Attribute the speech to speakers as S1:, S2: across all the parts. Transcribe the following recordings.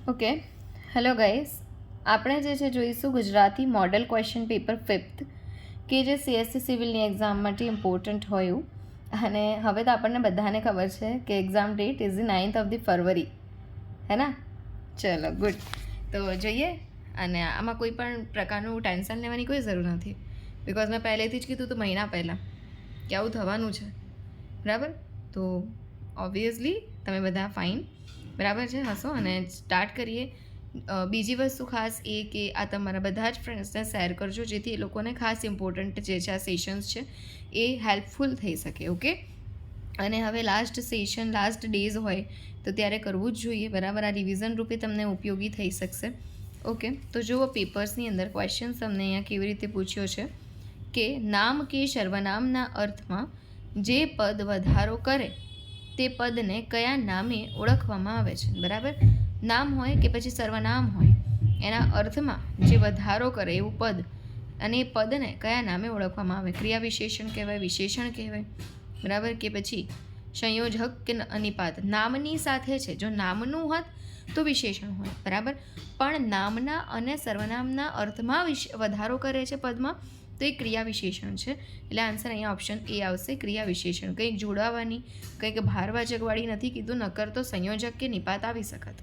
S1: Okay, hello guys. આપણે જે છે જોઈશું Gujarati model question paper 5th કે જે CSC સિવિલની એક્ઝામ માટે ઇમ્પોર્ટન્ટ હોય એવું. અને હવે તો આપણને બધાને ખબર છે કે exam date is the 9th of the February, હે ના? ચલો ગુડ. તો જોઈએ, અને આમાં કોઈ પણ પ્રકારનું ટેન્શન લેવાની કોઈ જરૂર નથી, બિકોઝ મેં પહેલેથી જ કીધું હતું મહિના પહેલાં કે આવું થવાનું છે, બરાબર? તો ઓબ્વિયસલી તમે બધા ફાઇન, બરાબર છે, હશો. અને સ્ટાર્ટ કરીએ. બીજી વસ્તુ ખાસ એ કે આ તમારા બધા જ ફ્રેન્ડ્સને શેર કરજો, જેથી એ લોકોને ખાસ ઇમ્પોર્ટન્ટ જે છે આ સેશન્સ છે એ હેલ્પફુલ થઈ શકે. ઓકે, અને હવે લાસ્ટ સેશન, લાસ્ટ ડેઝ હોય તો ત્યારે કરવું જ જોઈએ, બરાબર? આ રિવિઝન રૂપે તમને ઉપયોગી થઈ શકશે. ઓકે, તો જુઓ પેપર્સની અંદર ક્વેશ્ચન તમને અહીંયા કેવી રીતે પૂછ્યો છે કે નામ કે સર્વનામના અર્થમાં જે પદ વધારો કરે તે પદને કયા નામે ઓળખવામાં આવે છે, બરાબર? નામ હોય કે પછી સર્વનામ હોય, એના અર્થમાં જે વધારો કરે એવું પદ, અને એ પદને કયા નામે ઓળખવામાં આવે? ક્રિયા વિશેષણ કહેવાય, વિશેષણ કહેવાય, બરાબર? કે પછી સંયોજક કે નિપાત? નામની સાથે છે, જો નામનું હોત તો વિશેષણ હોય, બરાબર? પણ નામના અને સર્વનામના અર્થમાં વધારો કરે છે પદમાં, તો એ ક્રિયા વિશેષણ છે. એટલે આન્સર અહીંયા ઓપ્શન એ આવશે, ક્રિયા વિશેષણ. કંઈક જોડાવાની, કંઈક ભારવાચકવાળી નથી કીધું, નકર તો સંયોજક કે નિપાત આવી શકત.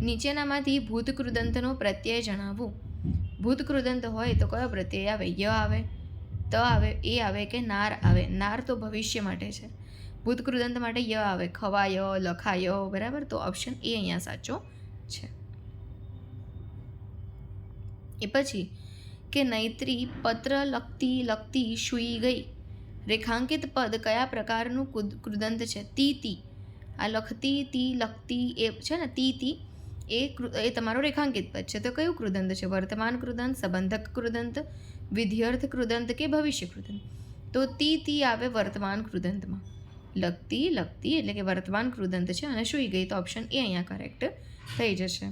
S1: નીચેનામાંથી ભૂતકૃદંતનો પ્રત્યય જણાવો. ભૂતકૃદંત હોય તો કયો પ્રત્યય આવે? ય આવે, ત આવે, એ આવે કે નાર આવે? નાર તો ભવિષ્ય માટે છે, ભૂતકૃદંત માટે ય આવે, ખવાય, લખાય, બરાબર? તો ઓપ્શન એ અહીંયા સાચો છે. એ પછી કે નૈત્રી પત્ર લખતી લખતી સૂઈ ગઈ. રેખાંકિત પદ કયા પ્રકારનું કૃદંત છે? તી. આ લખતી, તી, લખતી એ છે ને, તી એ તમારો રેખાંકિત પદ છે. તો કયું કૃદંત છે? વર્તમાન કૃદંત, સંબંધક કૃદંત, વિધ્યર્થ કૃદંત કે ભવિષ્ય કૃદંત? તો તી આવે વર્તમાન કૃદંતમાં. લખતી એટલે કે વર્તમાન કૃદંત છે, અને સૂઈ ગઈ, તો ઓપ્શન એ અહીંયા કરેક્ટ થઈ જશે.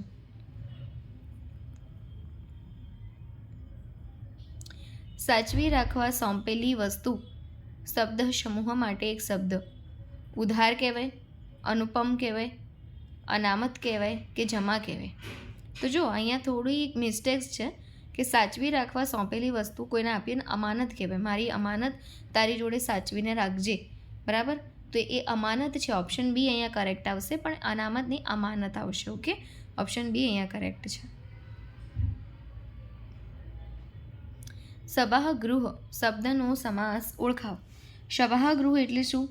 S1: સાચવી રાખવા સોંપેલી વસ્તુ શબ્દ સમૂહ માટે એક શબ્દ. ઉધાર કહેવાય, અનુપમ કહેવાય, અનામત કહેવાય કે જમા કહેવાય? તો જો અહીંયા થોડી મિસ્ટેક્સ છે કે સાચવી રાખવા સોંપેલી વસ્તુ કોઈને આપીને અમાનત કહેવાય. મારી અમાનત તારી જોડે સાચવીને રાખજે, બરાબર? તો એ અમાનત છે. ઓપ્શન બી અહીંયા કરેક્ટ આવશે, પણ અનામત નહીં, અમાનત આવશે. ઓકે, ઓપ્શન બી અહીંયા કરેક્ટ છે. સભાગૃહ શબ્દનો સમાસ ઓળખાવ. સભાગૃહ એટલે શું?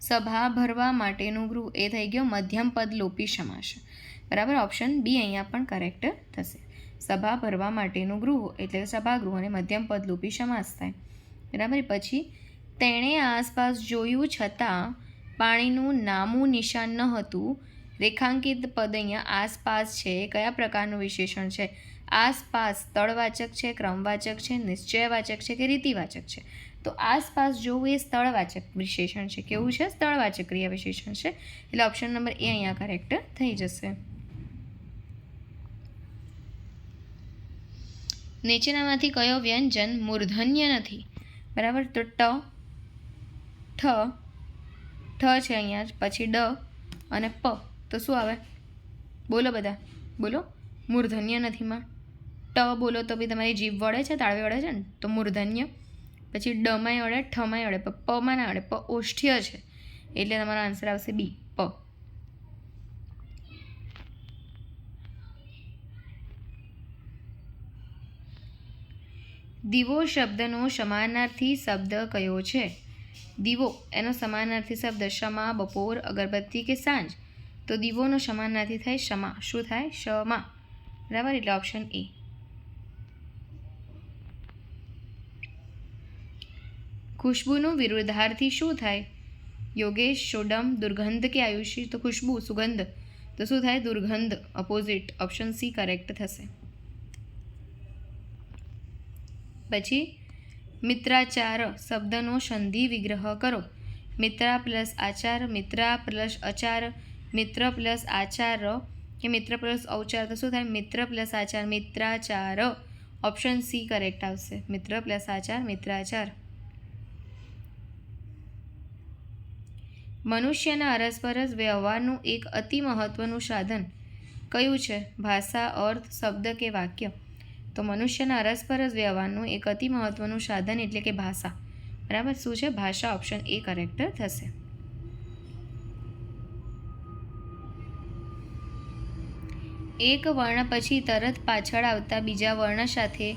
S1: સભા ભરવા માટેનું ગૃહ, એ થઈ ગયો મધ્યમ પદ લોપી સમાસ, બરાબર? ઓપ્શન બી અહીંયા પણ કરેક્ટ થશે. સભા ભરવા માટેનું ગૃહ એટલે સભાગૃહ, અને મધ્યમ પદ લોપી સમાસ થાય, બરાબર? પછી તેણે આસપાસ જોયું છતાં પાણીનું નામું નિશાન ન હતું. રેખાંકિત પદ અહીંયા આસપાસ છે, કયા પ્રકારનું વિશેષણ છે? આસપાસ સ્થળવાચક છે, ક્રમવાચક છે, નિશ્ચયવાચક છે કે રીતિવાચક છે? તો આસપાસ જોવું એ સ્થળવાચક વિશેષણ છે. કેવું છે? સ્થળવાચક ક્રિયા વિશેષણ છે. એટલે ઓપ્શન નંબર એ અહીંયા કરેક્ટ થઈ જશે. નીચેનામાંથી કયો વ્યંજન મૂર્ધન્ય નથી? બરાબર, તો ઠ છે અહીંયા, પછી ડ અને પ, તો શું આવે? બોલો બધા, બોલો. મૂર્ધન્ય નથીમાં ટ બોલો તો બી તમારી જીભ વળે છે, તાળવી વળે છે ને, તો મૂર્ધન્ય. પછી ડમાંય અડે, ઠમાંય અડે, પણ પમાં ના અડે, પ ઓષ્ઠ્ય છે, એટલે તમારો આન્સર આવશે બી, પ. દીવો શબ્દનો સમાનાર્થી શબ્દ કયો છે? દીવો એનો સમાનાર્થી શબ્દ ક્ષમા, બપોર, અગરબત્તી કે સાંજ? તો દીવોનો સમાનાર્થી થાય ક્ષમા. શું થાય? ક્ષમા, બરાબર? એટલે ઓપ્શન એ. ખુશ્બુનું વિરુદ્ધાર્થી શું થાય? યોગેશ, સોડમ, દુર્ગંધ કે આયુષી? તો ખુશ્બુ, સુગંધ, તો શું થાય? દુર્ગંધ, અપોઝિટ. ઓપ્શન સી કરેક્ટ થશે. પછી મિત્રાચાર શબ્દનો સંધિ વિગ્રહ કરો. મિત્રા પ્લસ આચાર, મિત્રા પ્લસ અચાર, મિત્ર પ્લસ આચાર કે મિત્ર પ્લસ ઔચાર? તો શું થાય? મિત્ર પ્લસ આચાર, મિત્રાચાર. ઓપ્શન સી કરેક્ટ આવશે, મિત્ર પ્લસ આચાર, મિત્રાચાર. મનુષ્યના અરસપરસ વ્યવહારનું એક અતિ મહત્ત્વનું સાધન કયું છે? ભાષા, અર્થ, શબ્દ કે વાક્ય? તો મનુષ્યના અરસપરસ વ્યવહારનું એક અતિ મહત્ત્વનું સાધન એટલે કે ભાષા. બરાબર, શું છે? ભાષા. ઓપ્શન એ કરેક્ટ થશે. એક વર્ણ પછી તરત પાછળ આવતા બીજા વર્ણ સાથે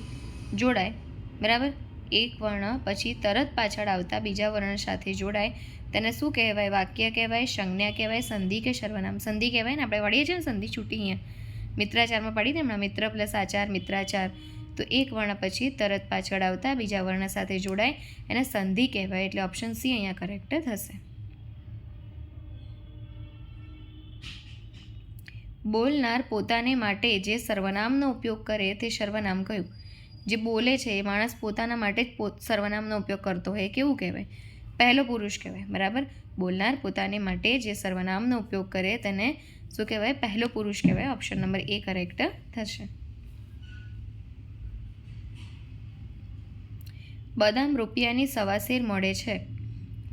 S1: જોડાય. બરાબર, એક વર્ણ પછી તરત પાછળ આવતા બીજા વર્ણ સાથે જોડાય તેને શું કહેવાય? વાક્ય કહેવાય, સંજ્ઞા કહેવાય, સંધિ કે સર્વનામ? સંધિ કહેવાય ને, આપણે પડીએ છીએ ને સંધિ છૂટી અહીંયા મિત્રાચારમાં પડી હમણાં, મિત્ર પ્લસ આચાર, મિત્રાચાર. તો એક વર્ણ પછી તરત પાછળ આવતા બીજા વર્ણ સાથે જોડાય એને સંધિ કહેવાય. એટલે ઓપ્શન સી અહીંયા કરેક્ટ થશે. બોલનાર પોતાને માટે જે સર્વનામનો ઉપયોગ કરે તે સર્વનામ કયું? જે બોલે છે એ માણસ પોતાના માટે જ સર્વનામનો ઉપયોગ કરતો હોય કેવું કહેવાય? પહેલો પુરુષ કહેવાય. બરાબર, બોલનાર પોતાને માટે જે સર્વનામનો ઉપયોગ કરે તેને શું કહેવાય? પહેલો પુરુષ કહેવાય. ઓપ્શન નંબર એ કરેક્ટ થશે. બદામ રૂપિયાની સવાસેર મળે છે.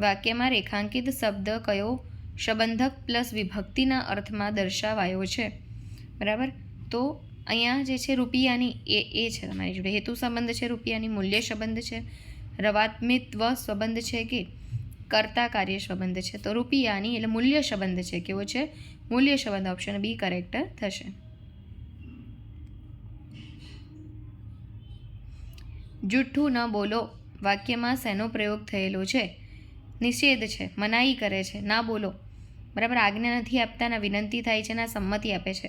S1: વાક્યમાં રેખાંકિત શબ્દ કયો સંબંધક પ્લસ વિભક્તિના અર્થમાં દર્શાવાયો છે? બરાબર, તો અહીંયા જે છે રૂપિયાની એ છે તમારી જોડે હેતુ સંબંધ છે, રૂપિયાની મૂલ્ય સંબંધ છે, રવાત્મિત્વ સંબંધ છે કે કર્તા કાર્ય સંબંધ છે? તો રૂપિયાની એટલે મૂલ્ય સંબંધ છે. કેવો છે? મૂલ્ય સંબંધ. ઓપ્શન બી કરેક્ટ થશે. જૂઠું ન બોલો વાક્યમાં શેનો પ્રયોગ થયેલો છે? નિષેધ છે, મનાઈ કરે છે. ના બોલો, બરાબર, આજ્ઞા નથી આપતા, ના વિનંતી થાય છે, ના સંમતિ આપે છે.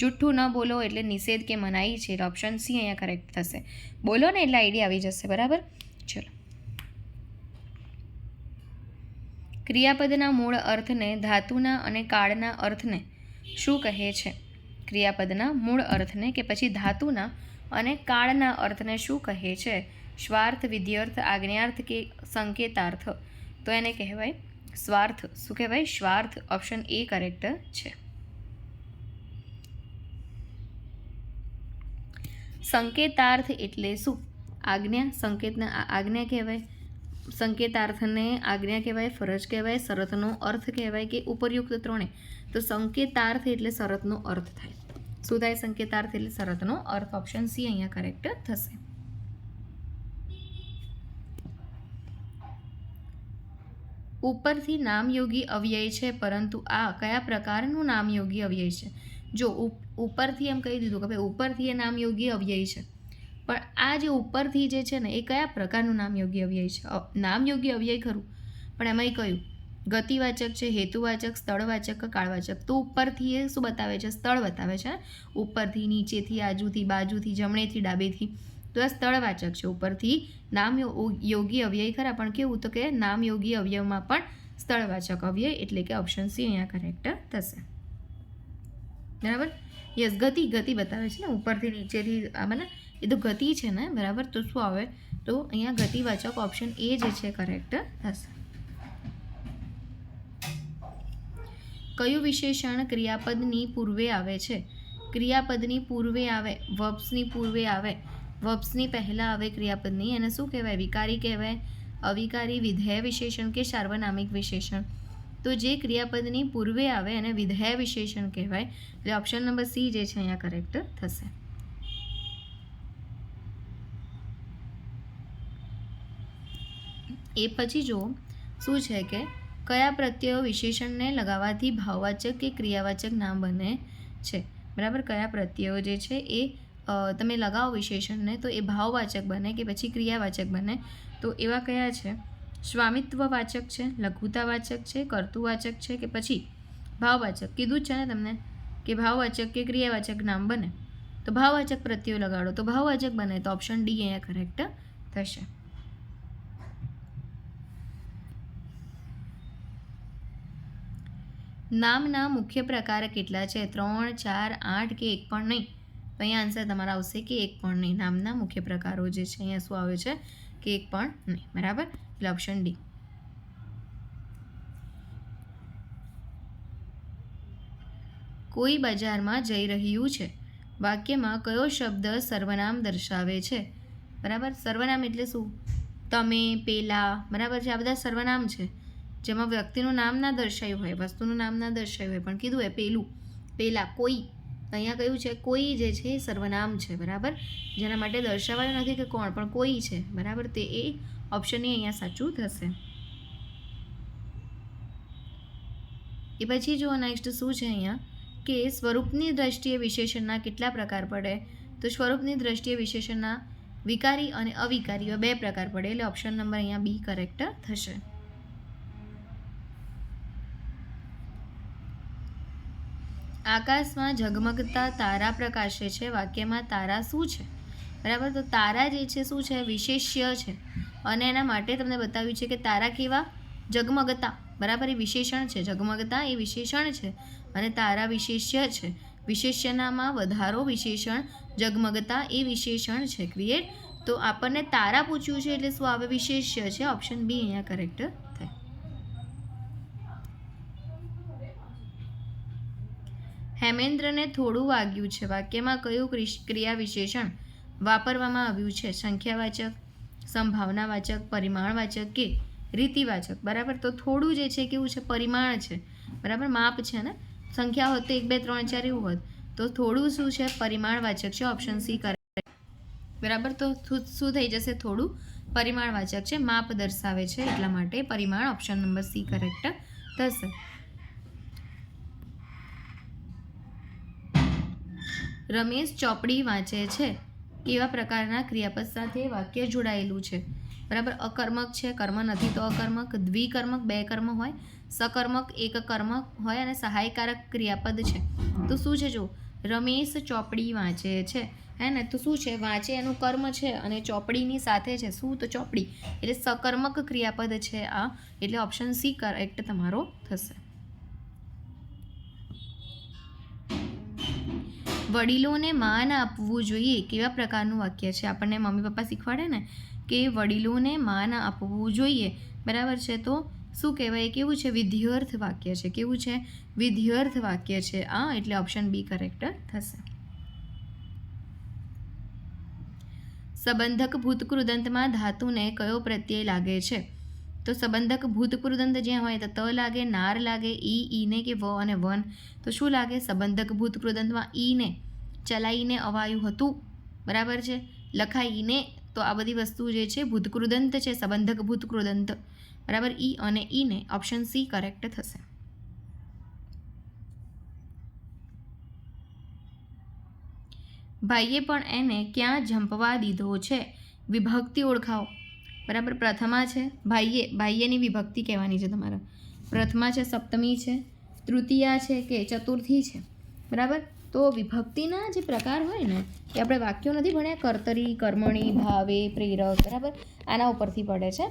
S1: જૂઠું ન બોલો એટલે નિષેધ કે મનાઈ છે. એટલે ઓપ્શન સી અહીંયા કરેક્ટ થશે. બોલો ને એટલે આઈડિયા આવી જશે. બરાબર, ચલો. ક્રિયાપદના મૂળ અર્થને, ધાતુના અને કાળના અર્થને શું કહે છે? ક્રિયાપદના મૂળ અર્થને કે પછી ધાતુના અને કાળના અર્થને શું કહે છે? સ્વાર્થ, વિધ્યર્થ, આજ્ઞાર્થ કે સંકેતાર્થ? તો એને કહેવાય સ્વાર્થ. શું કહેવાય? સ્વાર્થ. ઓપ્શન એ કરેક્ટ છે. સંકેતાર્થ એટલે શું? આજ્ઞા. સંકેતને આજ્ઞા કહેવાય, સંકેતાર્થને આજ્ઞા કહેવાય, ફરજ કહેવાય, શરતનો અર્થ કહેવાય કે ઉપરયુક્ત ત્રણે? તો સંકેતાર્થ એટલે શરતનો અર્થ થાય. શું થાય? સંકેતાર્થ એટલે શરતનો અર્થ. ઓપ્શન સી અહીંયા કરેક્ટ થશે. ઉપરથી નામયોગી અવ્યય છે, પરંતુ આ કયા પ્રકારનું નામયોગી અવ્યય છે? જો ઉપરથી એમ કહી દીધું કે ભાઈ ઉપરથી એ નામયોગી અવ્યય છે, પણ આ જે ઉપરથી જે છે ને એ કયા પ્રકારનું નામયોગી અવ્યય છે? નામયોગી અવ્યય ખરું, પણ એમાંય કયું? ગતિવાચક છે, હેતુવાચક, સ્થળવાચક કે કાળવાચક? તો ઉપરથી એ શું બતાવે છે? સ્થળ બતાવે છે. ઉપરથી, નીચેથી, આજુથી, બાજુથી, જમણેથી, ડાબેથી. તો આ સ્થળવાચક છે. ઉપરથી નામ યોગી અવ્યય ખરા, પણ કેવું? તો કે નામયોગી અવ્યયમાં પણ સ્થળવાચક અવ્યય. એટલે કે ઓપ્શન સી અહીંયા કરેક્ટ થશે. બરાબર, યસ, ગતિ બતાવે છે ને ઉપરથી નીચેથી. આમાં એ તો ગતિ છે ને, બરાબર. તો શું આવે? તો અહીંયા ગતિવાચક ઓપ્શન એ જે છે કરેક્ટ થશે. કયું વિશેષણ ક્રિયાપદની પૂર્વે આવે છે? ક્રિયાપદની પૂર્વે આવે, વર્બ્સની પૂર્વે આવે, વર્બ્સની પહેલાં આવે ક્રિયાપદની, એને શું કહેવાય? વિકારી કહેવાય, અવિકારી, વિધેય વિશેષણ કે સાર્વનામિક વિશેષણ? તો જે ક્રિયાપદની પૂર્વે આવે એને વિધેય વિશેષણ કહેવાય. એટલે ઓપ્શન નંબર સી જે છે અહીંયા કરેક્ટ થશે. એ પછી જો શું છે કે કયા પ્રત્યયો વિશેષણને લગાવવાથી ભાવવાચક કે ક્રિયાવાચક નામ બને છે? બરાબર, કયા પ્રત્યયો જે છે એ તમે લગાવો વિશેષણને તો એ ભાવવાચક બને કે પછી ક્રિયાવાચક બને? તો એવા કયા છે? સ્વામિત્વવાચક છે, લઘુતાવાચક છે, કર્તુવાચક છે કે પછી ભાવવાચક? કીધું જ છે ને તમને કે ભાવવાચક કે ક્રિયાવાચક નામ બને. તો ભાવવાચક પ્રત્યયો લગાડો તો ભાવવાચક બને. તો ઓપ્શન ડી અહીંયા કરેક્ટ થશે. નામના મુખ્ય પ્રકાર કેટલા છે? 3, 4, 8 કે એક પણ નહીં? તો અહીંયા આન્સર તમારા આવશે કે એક પણ નહીં. નામના મુખ્ય પ્રકારો જે છે અહીંયા શું આવે છે? કે એક પણ નહીં. બરાબર, એટલે ઓપ્શન ડી. કોઈ બજારમાં જઈ રહ્યું છે વાક્યમાં કયો શબ્દ સર્વનામ દર્શાવે છે? બરાબર, સર્વનામ એટલે શું? તમે, પેલા, બરાબર છે, આ બધા સર્વનામ છે. જેમાં વ્યક્તિનું નામ ના દર્શાયું હોય, વસ્તુનું નામ ના દર્શાયું હોય, પણ કીધું હોય પેલું, પેલા, કોઈ. અહીંયા કયું છે? કોઈ જે છે એ સર્વનામ છે, બરાબર, જેના માટે દર્શાવાયું નથી કે કોણ, પણ કોઈ છે, બરાબર. તે એ ઓપ્શન એ અહીંયા સાચું થશે. એ પછી જો નેક્સ્ટ શું છે અહીંયા કે સ્વરૂપની દ્રષ્ટિએ વિશેષણના કેટલા પ્રકાર પડે? તો સ્વરૂપની દ્રષ્ટિએ વિશેષણના વિકારી અને અવિકારી એવા 2 પ્રકાર પડે, એટલે ઓપ્શન નંબર અહીંયા બી કરેક્ટ થશે. આકાશમાં ઝગમગતા તારા પ્રકાશે છે, વાક્યમાં તારા શું છે? બરાબર, તો તારા જે છે શું છે? વિશેષ્ય છે, અને એના માટે તમને બતાવ્યું છે કે તારા કેવા? ઝગમગતા, બરાબર, એ વિશેષણ છે. ઝગમગતા એ વિશેષણ છે અને તારા વિશેષ્ય છે. વિશેષ્યનામાં વધારો વિશેષણ, ઝગમગતા એ વિશેષણ છે. ક્લિયર? તો આપણને તારા પૂછ્યું છે એટલે શું આવે? વિશેષ્ય છે. ઓપ્શન બી અહીંયા કરેક્ટ થાય. હેમેન્દ્રને થોડું વાગ્યું છે, વાક્યમાં કયું ક્રિયા વિશેષણ વાપરવામાં આવ્યું છે? સંખ્યાવાચક, સંભાવનાવાચક, પરિમાણવાચક કે રીતિવાચક? બરાબર, તો થોડું જે છે કેવું છે? પરિમાણ છે, બરાબર, માપ છે ને. સંખ્યા હોત તો 1 2 3 4 એવું હોત, તો થોડું શું છે? પરિમાણવાચક છે. ઓપ્શન સી કરેક્ટ, બરાબર. તો શું થઈ જશે? થોડું પરિમાણવાચક છે, માપ દર્શાવે છે, એટલા માટે પરિમાણ ઓપ્શન નંબર સી કરેક્ટ થશે. રમેશ ચોપડી વાંચે છે, કેવા પ્રકારના ક્રિયાપદ સાથે વાક્ય જોડાયેલું છે? બરાબર, અકર્મક છે, કર્મ નથી તો અકર્મક, દ્વિકર્મક 2 કર્મ હોય, સકર્મક 1 કર્મ હોય અને સહાયકારક ક્રિયાપદ છે. તો શું છે? જો રમેશ ચોપડી વાંચે છે, હે ને, તો શું છે? વાંચે એનું કર્મ છે અને ચોપડીની સાથે છે શું? તો ચોપડી, એટલે સકર્મક ક્રિયાપદ છે આ, એટલે ઓપ્શન સી કરેક્ટ તમારો થશે. વડીલોને માન આપવું જોઈએ, કેવા પ્રકારનું વાક્ય છે? આપણને મમ્મી પપ્પા શીખવાડે ને કે વડીલોને માન આપવું જોઈએ, બરાબર છે, તો શું કહેવાય? કેવું છે? વિધ્યર્થ વાક્ય છે. કેવું છે? વિધ્યર્થ વાક્ય છે આ, એટલે ઓપ્શન બી કરેક્ટ થશે. સંબંધક ભૂતકૃદંતમાં ધાતુને કયો પ્રત્યય લાગે છે? તો સંબંધક ભૂતકૃદંત જ્યાં હોય તો ત લાગે, નાર લાગે, ઈને કે વ અને વન. તો શું લાગે? સંબંધક ભૂતકૃદંતમાં ઈને, ચલાઈને અવાયું હતું, બરાબર છે, લખાઈને. તો આ બધી વસ્તુ જે છે ભૂતકૃદંત છે, સંબંધક ભૂતકૃદંત, બરાબર. ઈ અને ઈને, ઓપ્શન સી કરેક્ટ થશે. ભાઈએ પણ એને ક્યાં જંપવા દીધો છે? વિભક્તિ ઓળખાવો, બરાબર. પ્રથમા છે ભાઈએ, ભાઈએની વિભક્તિ કહેવાની છે તમારે. પ્રથમા છે, સપ્તમી છે, તૃતીયા છે કે ચતુર્થી છે, બરાબર. તો વિભક્તિના જે પ્રકાર હોય ને એ આપણે વાક્યો નથી ભણ્યા, કર્તરી, કર્મણી, ભાવે, પ્રેરક, બરાબર, આના ઉપરથી પડે છે.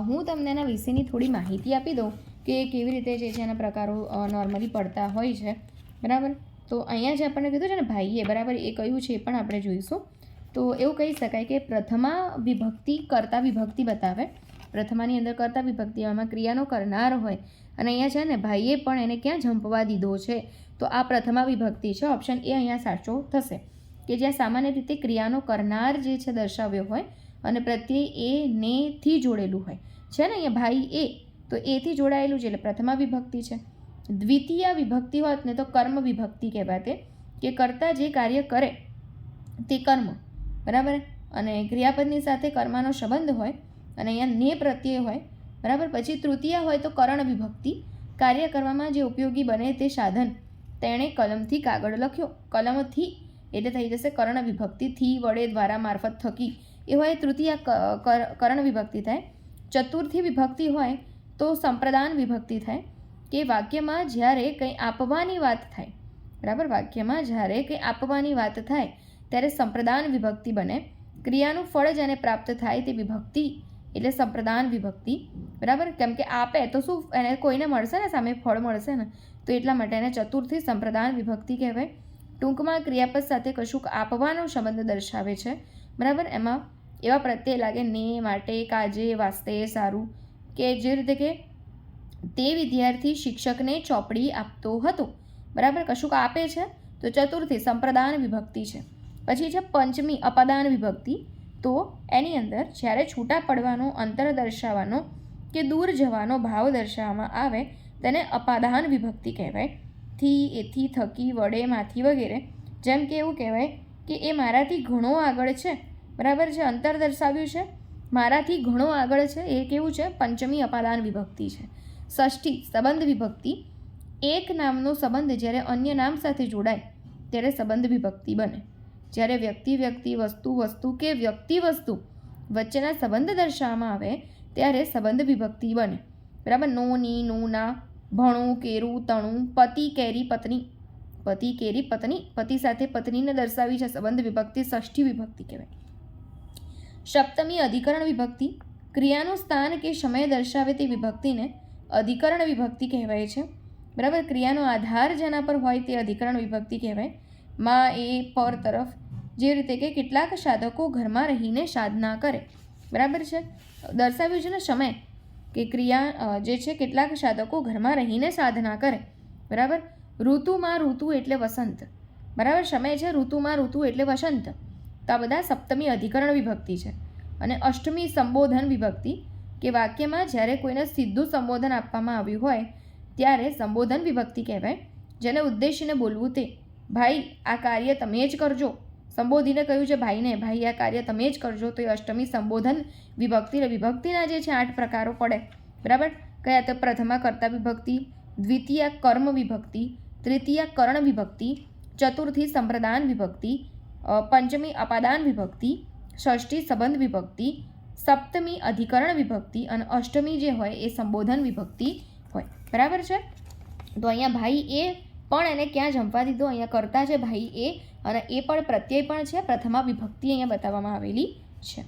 S1: હું તમને એના વિશેની થોડી માહિતી આપી દઉં કે કેવી રીતે જે છે એના પ્રકારો નોર્મલી પડતા હોય છે, બરાબર. તો અહીંયા જે આપણને કીધું છે ને ભાઈએ, બરાબર, એ કયું છે એ પણ આપણે જોઈશું. તો એવું કહી શકાય કે પ્રથમા વિભક્તિ કર્તા વિભક્તિ બતાવે. પ્રથમાની અંદર કર્તા વિભક્તિ, આમાં ક્રિયાનો કરનાર હોય, અને અહીંયા છે ને ભાઈએ પણ એને ક્યાં જંપવા દીધો છે? તો આ પ્રથમા વિભક્તિ છે. ઓપ્શન એ અહીંયા સાચો થશે, કે જ્યાં સામાન્ય રીતે ક્રિયાનો કરનાર જે છે દર્શાવ્યો હોય અને પ્રત્યય એ ને થી જોડેલું હોય છે ને. અહીંયા ભાઈ એ, તો એથી જોડાયેલું છે એટલે પ્રથમા વિભક્તિ છે. દ્વિતીય વિભક્તિ હોત ને તો કર્મ વિભક્તિ કહેવાતે, કે કર્તા જે કાર્ય કરે તે કર્મ, બરાબર, અને ક્રિયાપદની સાથે કર્મનો સંબંધ હોય અને અહીંયા ને પ્રત્યય હોય, બરાબર. પછી તૃતીય હોય તો કરણ વિભક્તિ, કાર્ય કરવામાં જે ઉપયોગી બને તે સાધન, તેણે કલમથી કાગળ લખ્યો. કલમથી એટલે થઈ જશે કરણ વિભક્તિ, થી, વડે, દ્વારા, મારફત, થકી, એ હોય તૃતીય કરણ વિભક્તિ થાય. ચતુર્થી વિભક્તિ હોય તો સંપ્રદાન વિભક્તિ થાય, કે વાક્યમાં જ્યારે કંઈ આપવાની વાત થાય, બરાબર, વાક્યમાં જ્યારે કંઈ આપવાની વાત થાય ત્યારે સંપ્રદાન વિભક્તિ બને. ક્રિયાનું ફળ જેને પ્રાપ્ત થાય તે વિભક્તિ એટલે સંપ્રદાન વિભક્તિ, બરાબર. કેમ કે આપે તો શું એને કોઈને મળશે ને, સામે ફળ મળશે ને, તો એટલા માટે એને ચતુર્થી સંપ્રદાન વિભક્તિ કહેવાય. ટૂંકમાં ક્રિયાપદ સાથે કશુંક આપવાનો સંબંધ દર્શાવે છે, બરાબર. એમાં એવા પ્રત્યય લાગે ને, માટે, કાજે, વાસ્તે, સારું, કે જે રીતે કે તે વિદ્યાર્થી શિક્ષકને ચોપડી આપતો હતો, બરાબર. કશુંક આપે છે તો ચતુર્થી સંપ્રદાન વિભક્તિ છે. પછી છે પંચમી અપદાન વિભક્તિ, તો એની અંદર જ્યારે છૂટા પડવાનો, અંતર દર્શાવવાનો કે દૂર જવાનો ભાવ દર્શાવવામાં આવે તેને અપાદાન વિભક્તિ કહેવાય. થી, એથી, થકી, વડે, માંથી વગેરે. જેમ કે એવું કહેવાય કે એ મારાથી ઘણો આગળ છે, બરાબર છે, અંતર દર્શાવ્યું છે, મારાથી ઘણો આગળ છે, એ કેવું છે? પંચમી અપાદાન વિભક્તિ છે. ષષ્ઠી સંબંધ વિભક્તિ. એક નામનો સંબંધ જ્યારે અન્ય નામ સાથે જોડાય ત્યારે સંબંધ વિભક્તિ બને. જ્યારે વ્યક્તિ વ્યક્તિ, વસ્તુ વસ્તુ કે વ્યક્તિ વસ્તુ વચ્ચેના સંબંધ દર્શાવવામાં આવે ત્યારે સંબંધ વિભક્તિ બને. બરાબર. નો, ની, નું, ના, ભણું, કેરું, તણું, પતિ, કેરી, પત્ની. પતિ, કેરી, પત્ની. પતિ સાથે પત્નીને દર્શાવી છે સંબંધ વિભક્તિ, ષષ્ઠી વિભક્તિ કહેવાય. સપ્તમી અધિકરણ વિભક્તિ. ક્રિયાનું સ્થાન કે સમય દર્શાવે તે વિભક્તિને અધિકરણ વિભક્તિ કહેવાય છે. બરાબર. ક્રિયાનો આધાર જેના પર હોય તે અધિકરણ વિભક્તિ કહેવાય. માં, એ, પર, તરફ. જે રીતે કે કેટલાક સાધકો ઘરમાં રહીને સાધના કરે. બરાબર છે. દર્શાવ્યું છે ને સમય કે ક્રિયા જે છે કેટલાક સાધકો ઘરમાં રહીને સાધના કરે. બરાબર. ઋતુમાં ઋતુ એટલે વસંત. બરાબર. સમય છે ઋતુમાં ઋતુ એટલે વસંત. તો આ બધા સપ્તમી અધિકરણ વિભક્તિ છે. અને અષ્ટમી સંબોધન વિભક્તિ કે વાક્યમાં જ્યારે કોઈને સીધું સંબોધન આપવામાં આવ્યું હોય ત્યારે સંબોધન વિભક્તિ કહેવાય. જેને ઉદ્દેશીને બોલવું તે. ભાઈ, આ કાર્ય તમે જ કરજો. સંબોધીને કહ્યું છે ભાઈને, ભાઈ આ કાર્ય તમે જ કરજો, તો એ અષ્ટમી સંબોધન વિભક્તિ. વિભક્તિના જે છે 8 પ્રકારો પડે. બરાબર. કયા? તો પ્રથમા કર્તા વિભક્તિ, દ્વિતીય કર્મ વિભક્તિ, તૃતીય કરણ વિભક્તિ, ચતુર્થી સંપ્રદાન વિભક્તિ, પંચમી અપાદાન વિભક્તિ, ષષ્ઠી સંબંધ વિભક્તિ, સપ્તમી અધિકરણ વિભક્તિ અને અષ્ટમી જે હોય એ સંબોધન વિભક્તિ હોય. બરાબર છે. તો અહીંયા ભાઈ એ પણ એને ક્યાં જંપવા દીધો? અહીંયા કરતા છે ભાઈ એ, અને એ પણ પ્રત્યય પણ છે. પ્રથમા વિભક્તિ અહીંયા બતાવવામાં આવેલી છે.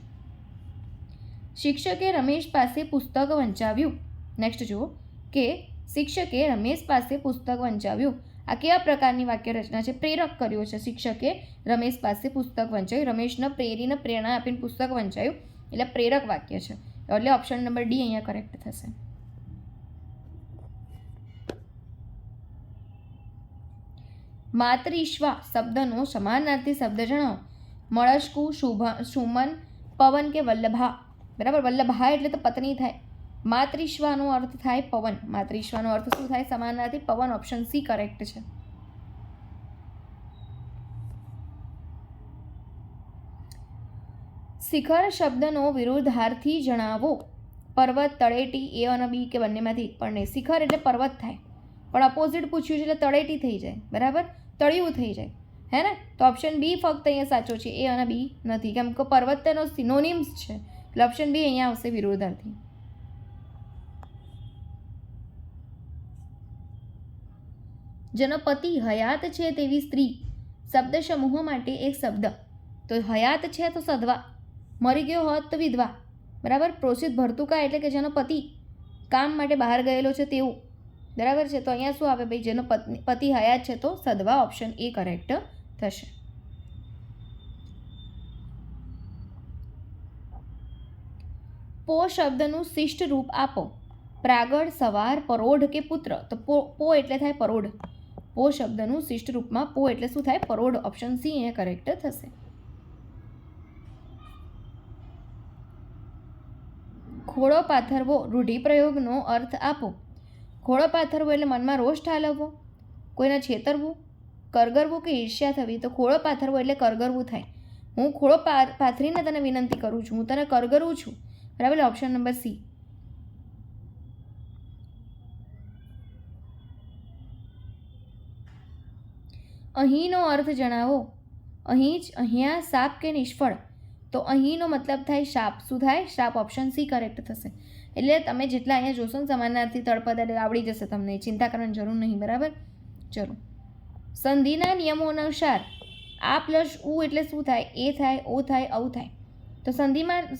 S1: શિક્ષકે રમેશ પાસે પુસ્તક વંચાવ્યું. નેક્સ્ટ જુઓ કે શિક્ષકે રમેશ પાસે પુસ્તક વંચાવ્યું. આ કેવા પ્રકારની વાક્ય રચના છે? પ્રેરક કર્યો છે. શિક્ષકે રમેશ પાસે પુસ્તક વંચાવ્યું. રમેશને પ્રેરીને પ્રેરણા આપીને પુસ્તક વંચાયું એટલે પ્રેરક વાક્ય છે. એટલે ઓપ્શન નંબર ડી અહીંયા કરેક્ટ થશે. માતૃશ્વા શબ્દનો સમાનાર્થી શબ્દ જણાવો. મળસ્કુ, સુમન, પવન કે વલ્લભા. બરાબર. વલ્લભા એટલે તો પત્ની થાય. માતૃશ્વાનો અર્થ થાય પવન. માતૃશ્વાનો અર્થ શું થાય? સમાનાર્થી પવન. ઓપ્શન સી કરેક્ટ છે. શિખર શબ્દનો વિરુદ્ધાર્થી જણાવો. પર્વત, તળેટી, એ અને બી કે બંનેમાંથી પણ નહીં. શિખર એટલે પર્વત થાય, પણ અપોઝિટ પૂછ્યું છે એટલે તળેટી થઈ જાય. બરાબર. તળિયું થઈ જાય, હે ને? તો ઓપ્શન બી ફક્ત અહીંયા સાચો છે, એ અને બી નથી, કેમ કે પર્વત તેનો સિનોનિમ્સ છે. એટલે ઓપ્શન બી અહીંયા આવશે વિરુદ્ધાર્થી. જેનો પતિ હયાત છે તેવી સ્ત્રી શબ્દ સમૂહ માટે એક શબ્દ. તો હયાત છે તો સધવા, મરી ગયો હોત તો વિધવા. બરાબર. પ્રોસિત ભર્તુકા એટલે કે જેનો પતિ કામ માટે બહાર ગયેલો છે તેવું. બરાબર છે. તો અહીંયા શું આવે ભાઈ? જેનો પતિ હયાત છે તો સધવા. ઓપ્શન એ કરેક્ટ થશે. પો શબ્દનું શિષ્ટ રૂપ આપો. પ્રાગળ, સવાર, પરોઢ કે પુત્ર. તો પો એટલે થાય પરોઢ. પો શબ્દનું શિષ્ટ રૂપમાં પો એટલે શું થાય? પરોઢ. ઓપ્શન સી અહીંયા કરેક્ટ થશે. ખોળો પાથરવો રૂઢિપ્રયોગનો અર્થ આપો. ખોળો પાથરવો એટલે મનમાં રોષ ઠાલવવો, કોઈને છેતરવું, કરગરવું કે ઈર્ષ્યા થવી. તો ખોળો પાથરવો એટલે કરગરવું થાય. હું ખોળો પાથરીને તને વિનંતી કરું છું, હું તને કરગરવું છું. બરાબર. Option number C. અહીંનો અર્થ જણાવો. અહીં જ, અહીંયા, સાપ કે નિષ્ફળ. તો અહીંનો મતલબ થાય શાપ. શું થાય? શાપ. ઓપ્શન સી કરેક્ટ થશે. એટલે તમે જેટલા અહીંયા જોશો ને સમાનાર્થી તળપદ એટલે આવડી જશે તમને, ચિંતા કરવાની જરૂર નહીં. બરાબર. ચલો. સંધિના નિયમો અનુસાર આ પ્લસ ઉ એટલે શું થાય? એ થાય, ઓ થાય, ઔ થાય. તો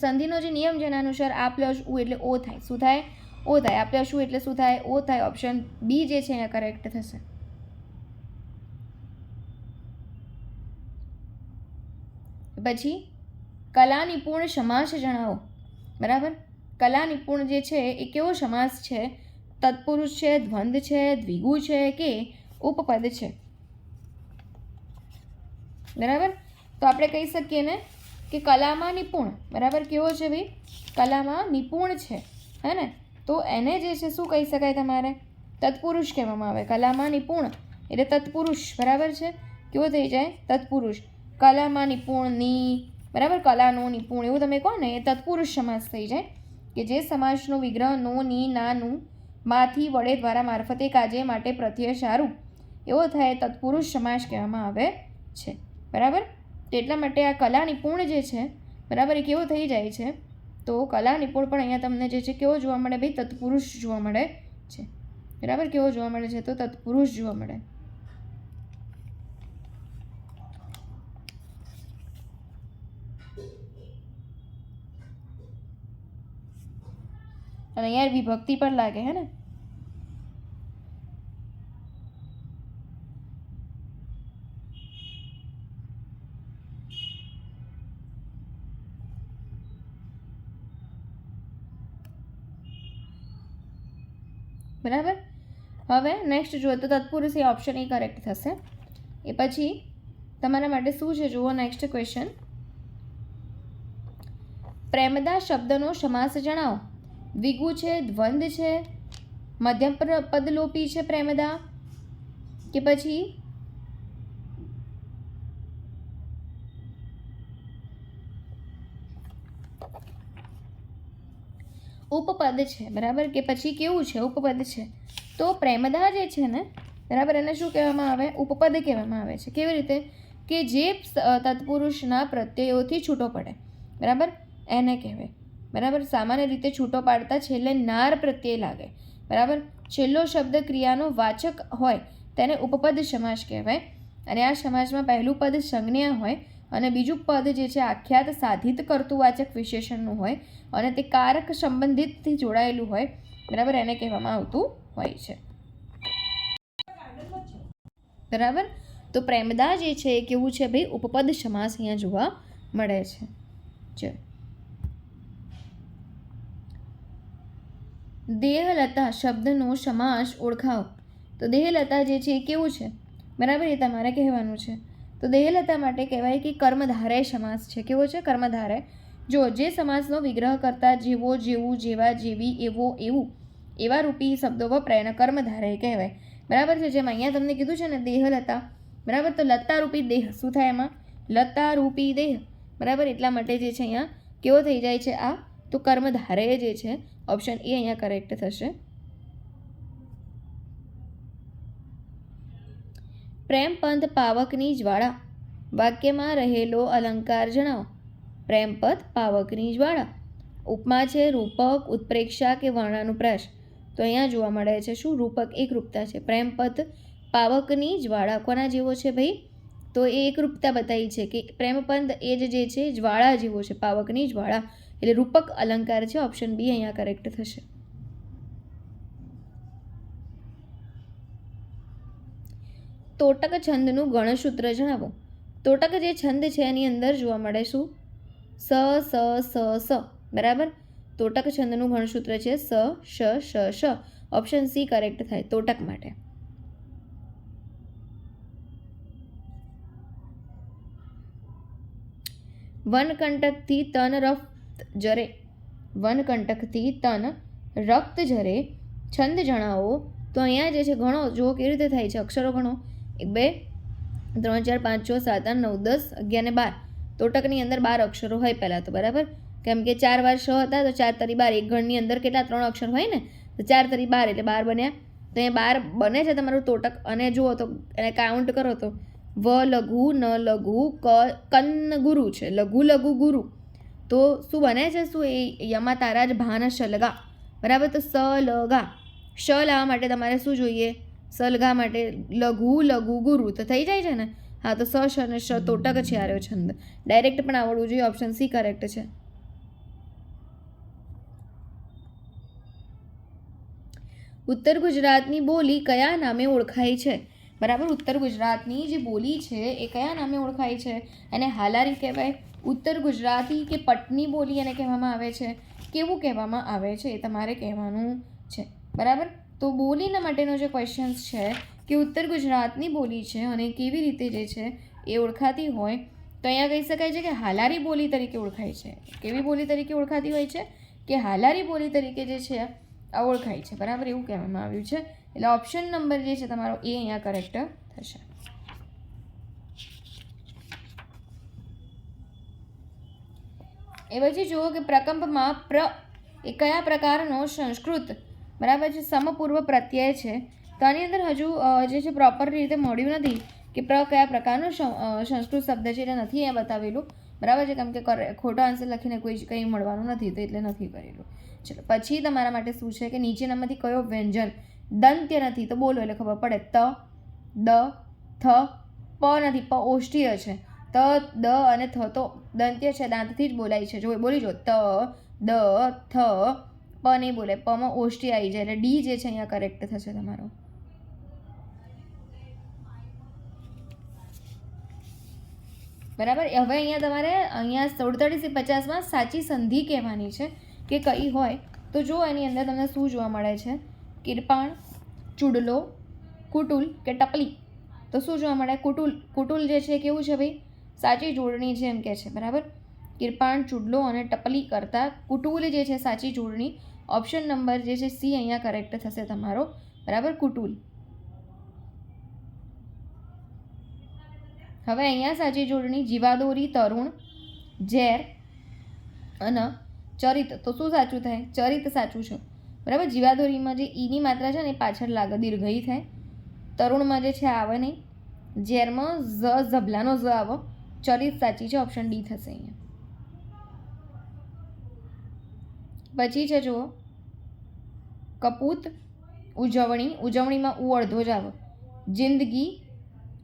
S1: સંધિનો જે નિયમ છે એના અનુસાર આ પ્લસ ઉ એટલે ઓ થાય. શું થાય? ઓ થાય. આ પ્લસ ઉ એટલે શું થાય? ઓ થાય. ઓપ્શન બી જે છે અહીંયા કરેક્ટ થશે. પછી કલા નિપુણ સમાસ જણાવો. બરાબર. કલા નિપુણ જે છે એ કેવો સમાસ છે? તત્પુરુષ છે, દ્વંદ્વ છે, દ્વિગુ છે કે ઉપપદ છે? બરાબર. તો આપણે કહી શકીએ ને કે કલામાં નિપુણ. બરાબર. કેવો છે ભાઈ? કલામાં નિપુણ છે, હે ને? તો એને જે છે શું કહી શકાય તમારે? તત્પુરુષ કહેવામાં આવે. કલામાં નિપુણ એટલે તત્પુરુષ, બરાબર છે. કેવો થઈ જાય? તત્પુરુષ. કલામાં નિપુણ ની, બરાબર, કલાનો નિપુણ એવું તમે કહો ને એ તત્પુરુષ સમાસ થઈ જાય કે જે સમાસનો વિગ્રહ નો ની નાનું માંથી વડે દ્વારા મારફતે કાજે માટે પ્રત્યય સારું એવો થાય તત્પુરુષ સમાસ કહેવામાં આવે છે, બરાબર. તો એટલા માટે આ કલા નિપુણ જે છે, બરાબર, એ કેવો થઈ જાય છે? તો કલા નિપુણ પણ અહીંયા તમને જે છે કેવો જોવા મળે ભાઈ? તત્પુરુષ જોવા મળે છે, બરાબર. કેવો જોવા મળે છે? તો તત્પુરુષ જોવા મળે. અને અહીંયા વિભક્તિ પણ લાગે હે ને. બરાબર. હવે નેક્સ્ટ જુઓ તો તત્પુરુષ એ ઓપ્શન એ કરેક્ટ થશે. એ પછી તમારા માટે શું છે જુઓ નેક્સ્ટ ક્વેશ્ચન. પ્રેમદા શબ્દનો સમાસ જણાવો. દ્વિગુ છે, દ્વંદ છે, મધ્યમ પદલોપી છે પ્રેમદા, કે પછી ઉપપદ છે, બરાબર, કે પછી કેવું છે? ઉપપદ છે. તો પ્રેમદા જે છે ને, બરાબર, એને શું કહેવામાં આવે? ઉપપદ કહેવામાં આવે છે. કેવી રીતે? કે જે તત્પુરુષના પ્રત્યયોથી છૂટો પડે, બરાબર, એને કહેવાય. બરાબર. સામાન્ય રીતે છૂટો પાડતા છેલ્લે નાર પ્રત્યય લાગે, બરાબર. છેલ્લો શબ્દ ક્રિયાનો વાચક હોય તેને ઉપપદ સમાસ કહેવાય. અને આ સમાસમાં પહેલું પદ સંજ્ઞા હોય અને બીજું પદ જે છે આખ્યાત સાધિત કરતું વાચક વિશેષણનું હોય અને તે કારક સંબંધિતથી જોડાયેલું હોય, બરાબર, એને કહેવામાં આવતું હોય છે, બરાબર. તો પ્રેમદા જે છે એ કેવું છે ભાઈ? ઉપપદ સમાસ અહીંયા જોવા મળે છે. ચલો, દેહલતા શબ્દનો સમાસ ઓળખાવો. તો દેહલતા જે છે એ કેવું છે? બરાબર, એ તમારે કહેવાનું છે. તો દેહલતા માટે કહેવાય કે કર્મધારય સમાસ છે. કેવો છે? કર્મધારય. જો જે સમાસનો વિગ્રહ કરતા જેવો, જેવું, જેવા, જેવી, એવો, એવું એવા રૂપી શબ્દો વપરાય કર્મધારય કહેવાય, બરાબર છે. જેમ અહીંયા તમને કીધું છે ને દેહલતા, બરાબર, તો લતા રૂપી દેહ શું થાય એમાં? લતા રૂપી દેહ, બરાબર. એટલા માટે જે છે અહીંયા કેવો થઈ જાય છે આ? તો કર્મધારય જે છે ઓપ્શન એ અહીંયા કરેક્ટ થશે. પ્રેમપંથ પાવકની જ્વાળા વાક્યમાં રહેલો અલંકાર જણાવો. પ્રેમપદ પાવકની જ્વાળા. ઉપમા છે, રૂપક, ઉત્પ્રેક્ષા કે વર્ણાનુપ્રાસ. તો અહીંયા જોવા મળે છે શું? રૂપક, એકરૂપતા છે. પ્રેમપદ પાવકની જ્વાળા કોના જેવો છે ભાઈ? તો એ એકરૂપતા બતાવી છે કે પ્રેમપદ એ જ જે છે જ્વાળા જેવો છે, પાવકની જ્વાળા, એટલે રૂપક અલંકાર છે. ઓપ્શન બી અહીંયા કરેક્ટ થશે. તોટક છંદનું ગણસૂત્ર જણાવો. તોટક જે છંદ છે એની અંદર જોવા મળે શું? સ સ સ સ, બરાબર. તોટક છંદનું ગણસૂત્ર છે સ શ શ શ. ઓપ્શન સી કરેક્ટ થાય તોટક માટે. વનકંટકથી તન રક્ત જરે. વનકંટકથી તન રક્ત જરે છંદ જણાવો. તો અહીંયા જે છે ગણો, જુઓ કેવી રીતે થાય છે. અક્ષરો ગણો. 1 2 3 4 5 6 7 8 9 10 11 ને 12. તોટકની અંદર 12 અક્ષરો હોય પહેલાં તો, બરાબર. કેમ કે 4 વાર શ હતા તો 4 તરી 12. એક ગણની અંદર કેટલા? 3 અક્ષર હોય ને, તો 4 તરી 12 એટલે 12 બન્યા. તો અહીંયા 12 બને છે તમારું તોટક. અને જુઓ તો એને કાઉન્ટ કરો તો વ લઘુ, ન લઘુ, કન્ન ગુરુ છે, લઘુ લઘુ ગુરુ. તો શું બને છે? શું એ યમા તારા જ ભાન શલગા, બરાબર. તો સ લગા, શ લાવવા માટે તમારે શું જોઈએ? સલગા માટે લઘુ લઘુ ગુરુ તો થઈ જાય છે ને. હા, તો સ શ અને શ તોટક છે આર્યો છંદ. ડાયરેક્ટ પણ આવડવું જોઈએ. ઓપ્શન સી કરેક્ટ છે. ઉત્તર ગુજરાતની બોલી કયા નામે ઓળખાય છે? બરાબર. ઉત્તર ગુજરાતની જે બોલી છે એ કયા નામે ઓળખાય છે? એને હાલારી કહેવાય, ઉત્તર ગુજરાતી કે પટની બોલી એને કહેવામાં આવે છે. કેવું કહેવામાં આવે છે એ તમારે કહેવાનું છે, બરાબર. તો બોલીના માટેનો જે ક્વેશ્ચન્સ છે કે ઉત્તર ગુજરાતની બોલી છે અને કેવી રીતે જે છે એ ઓળખાતી હોય, તો અહીંયા કહી શકાય છે કે હાલારી બોલી તરીકે ઓળખાય છે. કેવી બોલી તરીકે ઓળખાતી હોય છે? કે હાલારી બોલી તરીકે જે છે ઓળખાય છે, બરાબર, એવું કહેવામાં આવ્યું છે. એટલે ઓપ્શન નંબર જે છે તમારો એ અહીંયા કરેક્ટ થશે. એ પછી જુઓ કે પ્રકંપમાં એ કયા પ્રકારનો સંસ્કૃત, બરાબર છે, સમપૂર્વ પ્રત્યય છે. તો આની અંદર હજુ જે છે પ્રોપર રીતે મળ્યું નથી કે કયા પ્રકારનો સંસ્કૃત શબ્દ છે, એટલે નથી અહીંયા બતાવેલું, બરાબર છે, કેમ કે ખોટો આન્સર લખીને કંઈ મળવાનું નથી, તો એટલે નથી કરેલું. ચલો પછી તમારા માટે શું છે કે નીચેનામાંથી કયો વ્યંજન દંત્ય નથી, તો બોલો એટલે ખબર પડે. ત, દ, થ, પ નથી, પ ઓષ્ઠીય છે. ત, દ અને થ તો દંત્ય છે, દાંતથી જ બોલાય છે. જો બોલી જો, ત, દ, થ, પ નહીં બોલાય, પમાં ઓષ્ઠી આવી જાય, એટલે ડી જે છે અહીંયા કરેક્ટ થશે તમારો. બરાબર. હવે અહીંયા તમારે 4750માં સાચી સંધિ કહેવાની છે કે કઈ હોય. તો જો એની અંદર તમને શું જોવા મળે છે? કિરપાણ, ચૂડલો, કુટુલ કે ટપલી. તો શું જોવા મળે? કુટુલ જે છે કેવું છે ભાઈ? સાચી જોડણી છે એમ કે છે, બરાબર. કિરપાણ, ચૂડલો અને ટપલી કરતાં કુટુલ જે છે સાચી જોડણી. ઓપ્શન નંબર જે છે સી અહીંયા કરેક્ટ થશે તમારો, બરાબર, કુટુલ. હવે અહીંયા સાચી જોડણી જીવાદોરી, તરુણ, ઝેર અને ચરિત. તો શું સાચું થાય? ચરિત સાચું છે, બરાબર. જીવાદોરીમાં જે ઈની માત્રા છે ને એ પાછળ લાગે, દીર્ઘઈ થાય. તરુણમાં જે છે આવે નહીં. ઝેરમાં ઝબલાનો ઝ આવો. ચરિત સાચી છે, ઓપ્શન ડી થશે અહીંયા. પછી છે જુઓ કપૂત, ઉજવણી. ઉજવણીમાં ઉ અડધો જ આવે. જિંદગી,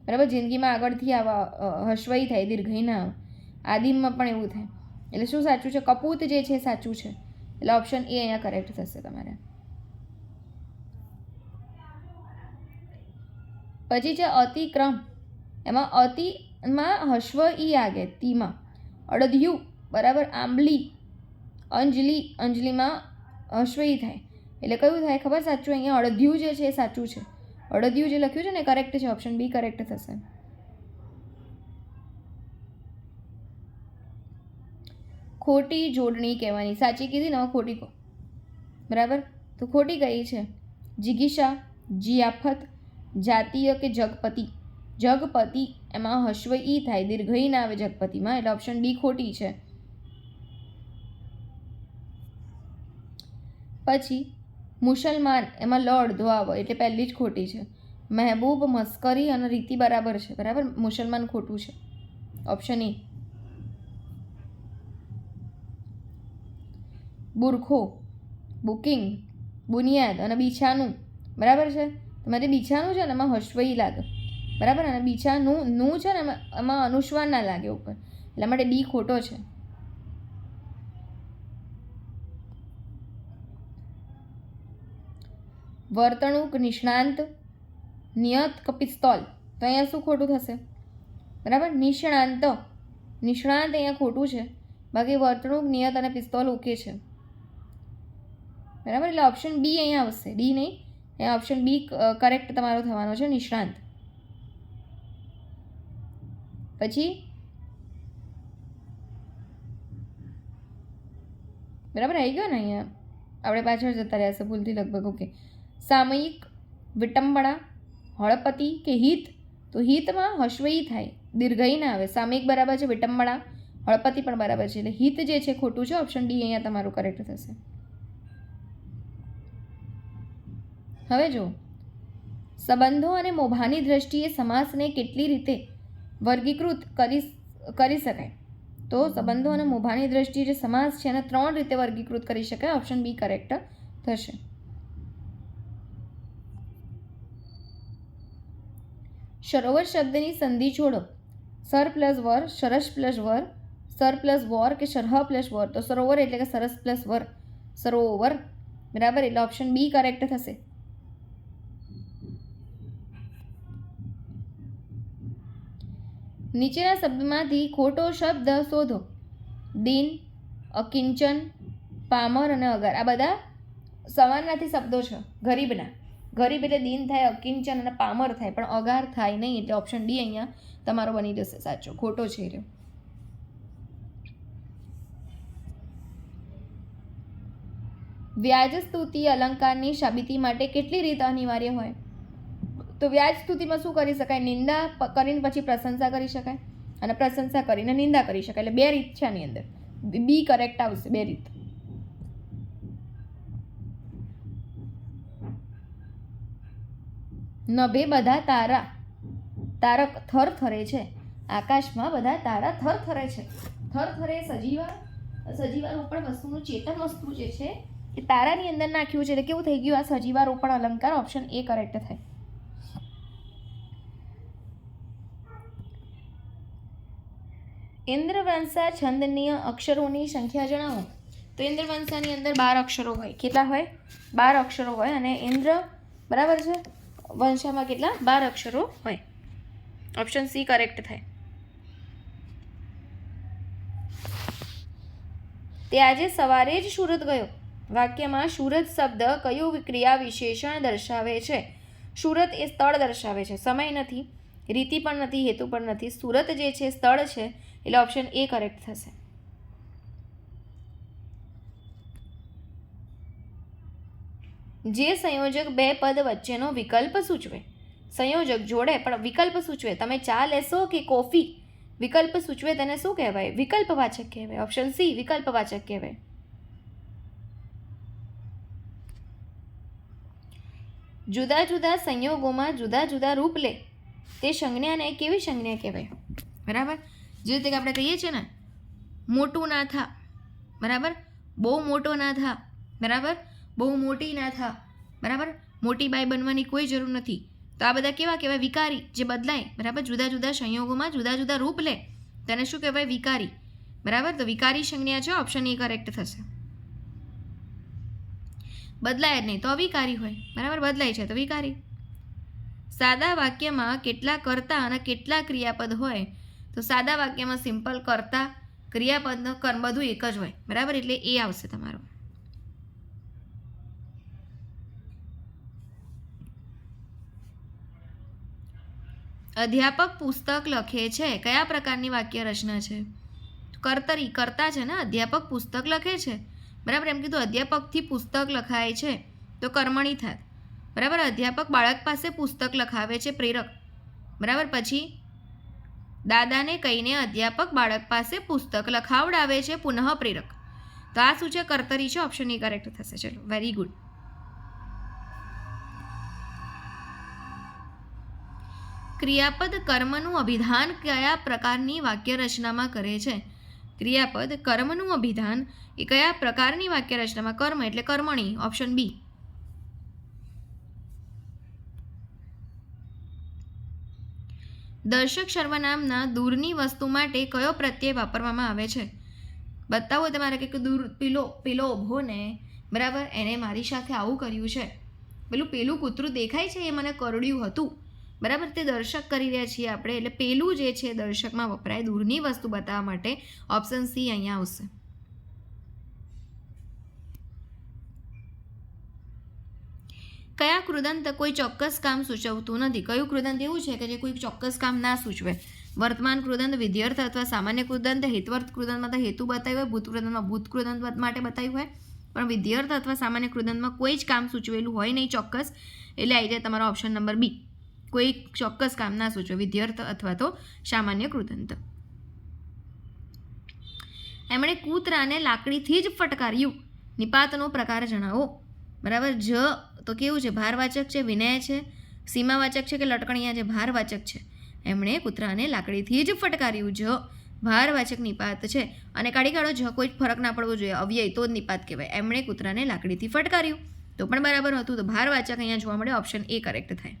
S1: બરાબર, જિંદગીમાં આગળથી આવા હશ્વઈ થાય, દીર્ઘઈ ના આવે. આદિમમાં પણ એવું થાય. એટલે શું સાચું છે? કપૂત જે છે સાચું છે, એટલે ઓપ્શન એ અહીંયા કરેક્ટ થશે તમારે. પછી છે અતિક્રમ. એમાં અતિમાં હશ્વ ઈ આગે, તીમાં. અડધ્યું, બરાબર. આંબલી, અંજલિ, અંજલિમાં હશ્વ ઈ થાય, એટલે કયું થાય ખબર? સાચું અહીંયા અડધ્યું જે છે એ સાચું છે. અડધ્યું જે લખ્યું છે ને કરેક્ટ છે, ઓપ્શન બી કરેક્ટ થશે. ખોટી જોડણી કહેવાની, સાચી કીધી ને ખોટી કહો, બરાબર. તો ખોટી કઈ છે? જિગીષા, જિયાફત, જાતીય કે જગપતિ. જગપતિ એમાં હશ્વ ઈ થાય, દીર્ઘઈ ના આવે જગપતિમાં, એટલે ઓપ્શન ડી ખોટી છે. પછી મુસલમાન, એમાં લ અડધો આવે, એટલે પહેલી જ ખોટી છે. મહેબૂબ, મસ્કરી અને રીતિ બરાબર છે, બરાબર. મુસલમાન ખોટું છે, ઓપ્શન એ. બુરખો, બુકિંગ, બુનિયાદ અને બીછાનું, બરાબર છે. તમારે બીછાનું છે ને એમાં હશ્વઈ લાગે, બરાબર. અને બીછાનું નું છે ને એમાં અનુસ્વાર ના લાગે ઉપર, એટલા માટે ડી ખોટો છે. વર્તણૂક, નિષ્ણાંત, નિયત કે પિસ્તોલ. તો અહીંયા શું ખોટું થશે? બરાબર, નિષ્ણાંત. નિષ્ણાંત અહીંયા ખોટું છે, બાકી વર્તણૂક, નિયત અને પિસ્તોલ ઓકે છે, બરાબર. એટલે ઓપ્શન બી અહીંયા આવશે, ડી નહીં. અહીંયા ઓપ્શન બી કરેક્ટ તમારો થવાનો છે, નિષ્ણાંત. પછી બરાબર આવી ગયો ને? અહીંયા આપણે પાછળ જતા રહ્યા છે ભૂલથી લગભગ. ઓકે. સામયિક, વિટંબણા, હળપતિ કે હિત. તો હિતમાં હશ્વઈ થાય, દીર્ઘઈ ના આવે. સામયિક બરાબર છે, વિટંબણા, હળપતિ પણ બરાબર છે, એટલે હિત જે છે ખોટું છે, ઓપ્શન ડી અહીંયા તમારું કરેક્ટ થશે. હવે જો સંબંધો અને મોભાની દ્રષ્ટિએ સમાસને કેટલી રીતે વર્ગીકૃત કરી શકાય? તો સંબંધો અને મોભાની દ્રષ્ટિએ જે સમાસ છે એને 3 રીતે વર્ગીકૃત કરી શકાય, ઓપ્શન બી કરેક્ટ થશે. સરોવર શબ્દની સંધિ છોડો. સર પ્લસ વર, સરસ પ્લસ વર, સર પ્લસ વોર કે સરહ પ્લસ વર. તો સરોવર એટલે કે સરસ પ્લસ વર, સરોવર, બરાબર. એટલે ઓપ્શન બી કરેક્ટ થશે. નીચેના શબ્દમાંથી ખોટો શબ્દ શોધો. દિન, અકિંચન, પામર અને અગર. આ બધા સમાનાર્થી શબ્દો છે ગરીબના. ગરીબ એટલે દિન થાય, અકિંચન અને પામર થાય, પણ અગાર થાય નહીં, એટલે ઓપ્શન ડી અહીંયા તમારો બની જશે સાચો. ખોટો છે એ. વ્યાજ સ્તુતિ અલંકારની સાબિતી માટે કેટલી રીત અનિવાર્ય હોય? તો વ્યાજ સ્તુતિમાં શું કરી શકાય? નિંદા કરીને પછી પ્રશંસા કરી શકાય અને પ્રશંસા કરીને નિંદા કરી શકાય. એટલે 2 રીત છે આની અંદર. બી કરેક્ટ આવશે, 2 રીત. નભે બધા તારા તારક થર થરે છે. આકાશમાં બધા તારા થર થરે છે. થર થરે સજીવારોપણ વસ્તુનું ચેતન વસ્તુ જે છે એ તારાની અંદર નાખ્યું છે. એટલે કેવું થઈ ગયું? આ સજીવારોપણ અલંકાર ઓપ્શન એ કરેક્ટ થાય. ઇન્દ્રવંશા છંદનીય અક્ષરોની સંખ્યા જણાવો. તો ઇન્દ્રવંશાની અંદર 12 અક્ષરો હોય. કેટલા હોય? 12 અક્ષરો હોય. અને ઇન્દ્ર બરાબર છે વંશામાં કેટલા? 12 અક્ષરો હોય. ઓપ્શન સી કરેક્ટ થાય. તે આજે સવારે જ સુરત ગયો. વાક્યમાં સુરત શબ્દ કયું ક્રિયા વિશેષણ દર્શાવે છે? સુરત એ સ્થળ દર્શાવે છે, સમય નથી, રીતિ પણ નથી, હેતુ પણ નથી. સુરત જે છે સ્થળ છે, એટલે ઓપ્શન એ કરેક્ટ થશે. જે સંયોજક 2 પદ વચ્ચેનો વિકલ્પ સૂચવે. સંયોજક જોડે પણ વિકલ્પ સૂચવે. તમે ચા લેશો કે કોફી? વિકલ્પ સૂચવે તેને શું કહેવાય? વિકલ્પવાચક કહેવાય. ઓપ્શન સી વિકલ્પવાચક કહેવાય. જુદા જુદા સંયોગોમાં જુદા જુદા રૂપ લે તે સંજ્ઞાને કેવી સંજ્ઞા કહેવાય? બરાબર. જે રીતે આપણે કહીએ છીએ ને, મોટું ના થા, બરાબર, બહુ મોટો ના થા, બરાબર, બહુ મોટી ના થા, બરાબર, મોટી બાઈ બનવાની કોઈ જરૂર નથી. તો આ બધા કેવા કહેવાય? વિકારી, જે બદલાય, બરાબર, જુદા જુદા સંયોગોમાં જુદા જુદા રૂપ લે તેને શું કહેવાય? વિકારી. બરાબર. તો વિકારી સંજ્ઞા છે, ઓપ્શન એ કરેક્ટ થશે. બદલાય જ નહીં તો અવિકારી હોય. બરાબર, બદલાય છે તો વિકારી. સાદા વાક્યમાં કેટલા કર્તા અને કેટલા ક્રિયાપદ હોય? તો સાદા વાક્યમાં સિમ્પલ કર્તા, ક્રિયાપદ, કર્મ બધું એક જ હોય. બરાબર, એટલે એ આવશે તમારો. અધ્યાપક પુસ્તક લખે છે. કયા પ્રકારની વાક્ય રચના છે? કર્તરી, કર્તા છે ને. અધ્યાપક પુસ્તક લખે છે. બરાબર, એમ કીધું અધ્યાપકથી પુસ્તક લખાય છે તો કર્મણી થાત. બરાબર. અધ્યાપક બાળક પાસે પુસ્તક લખાવે છે, પ્રેરક. બરાબર. પછી દાદાને કહીને અધ્યાપક બાળક પાસે પુસ્તક લખાવડાવે છે, પુનઃ પ્રેરક. તો આ શું છે? કર્તરી છે. ઓપ્શન એ કરેક્ટ થશે. ચલો, વેરી ગુડ. ક્રિયાપદ કર્મનું અભિધાન કયા પ્રકારની વાક્ય રચનામાં કરે છે? ક્રિયાપદ કર્મનું અભિધાન એ કયા પ્રકારની વાક્ય રચનામાં? કર્મ એટલે કર્મણી. Option B. દર્શક સર્વનામના દૂરની વસ્તુ માટે કયો પ્રત્યય વાપરવામાં આવે છે? બતાવો તમારે કે દૂર, પેલો ઊભો ને, બરાબર, એને મારી સાથે આવું કર્યું છે, પેલું કૂતરું દેખાય છે એ મને કરડ્યું હતું. બરાબર, તે દર્શક કરી રહ્યા છીએ આપણે, એટલે પેલું જે છે દર્શકમાં વપરાય દૂરની વસ્તુ બતાવવા માટે. ઓપ્શન સી અહીંયા આવશે. કયા કૃદંત કોઈ ચોક્કસ કામ સૂચવતું નથી? કયું કૃદંત એવું છે કે જે કોઈ ચોક્કસ કામ ના સૂચવે? વર્તમાન કૃદંત, વિધ્યર્થ અથવા સામાન્ય કૃદંત, હેત્વર્થ કૃદંતમાં તો હેતુ બતાવ્યું હોય, ભૂત કૃદંતમાં ભૂત કૃદંત માટે બતાવ્યું હોય, પણ વિધ્યર્થ અથવા સામાન્ય કૃદંતમાં કોઈ જ કામ સૂચવેલું હોય નહીં ચોક્કસ. એટલે આવી જાય તમારો ઓપ્શન નંબર બી. કોઈ ચોક્કસ કામ ના સૂચવે, વિધ્યર્થ અથવા તો સામાન્ય કૃદંત. એમણે કૂતરાને લાકડીથી જ ફટકાર્યું. નિપાતનો પ્રકાર જણાવો. બરાબર. જ તો કેવું છે? ભારવાચક છે, વિનય છે, સીમાવાચક છે કે લટકણિયા છે? ભારવાચક છે. એમણે કૂતરાને લાકડીથી જ ફટકાર્યું. જ ભારવાચક નિપાત છે. અને કાઢી કાઢો, જ કોઈ જ ફરક ના પડવો જોઈએ, અવ્યય તો જ નિપાત કહેવાય. એમણે કૂતરાને લાકડીથી ફટકાર્યું તો પણ બરાબર હતું. તો ભારવાચક અહીંયા જોવા મળે. ઓપ્શન એ કરેક્ટ થાય.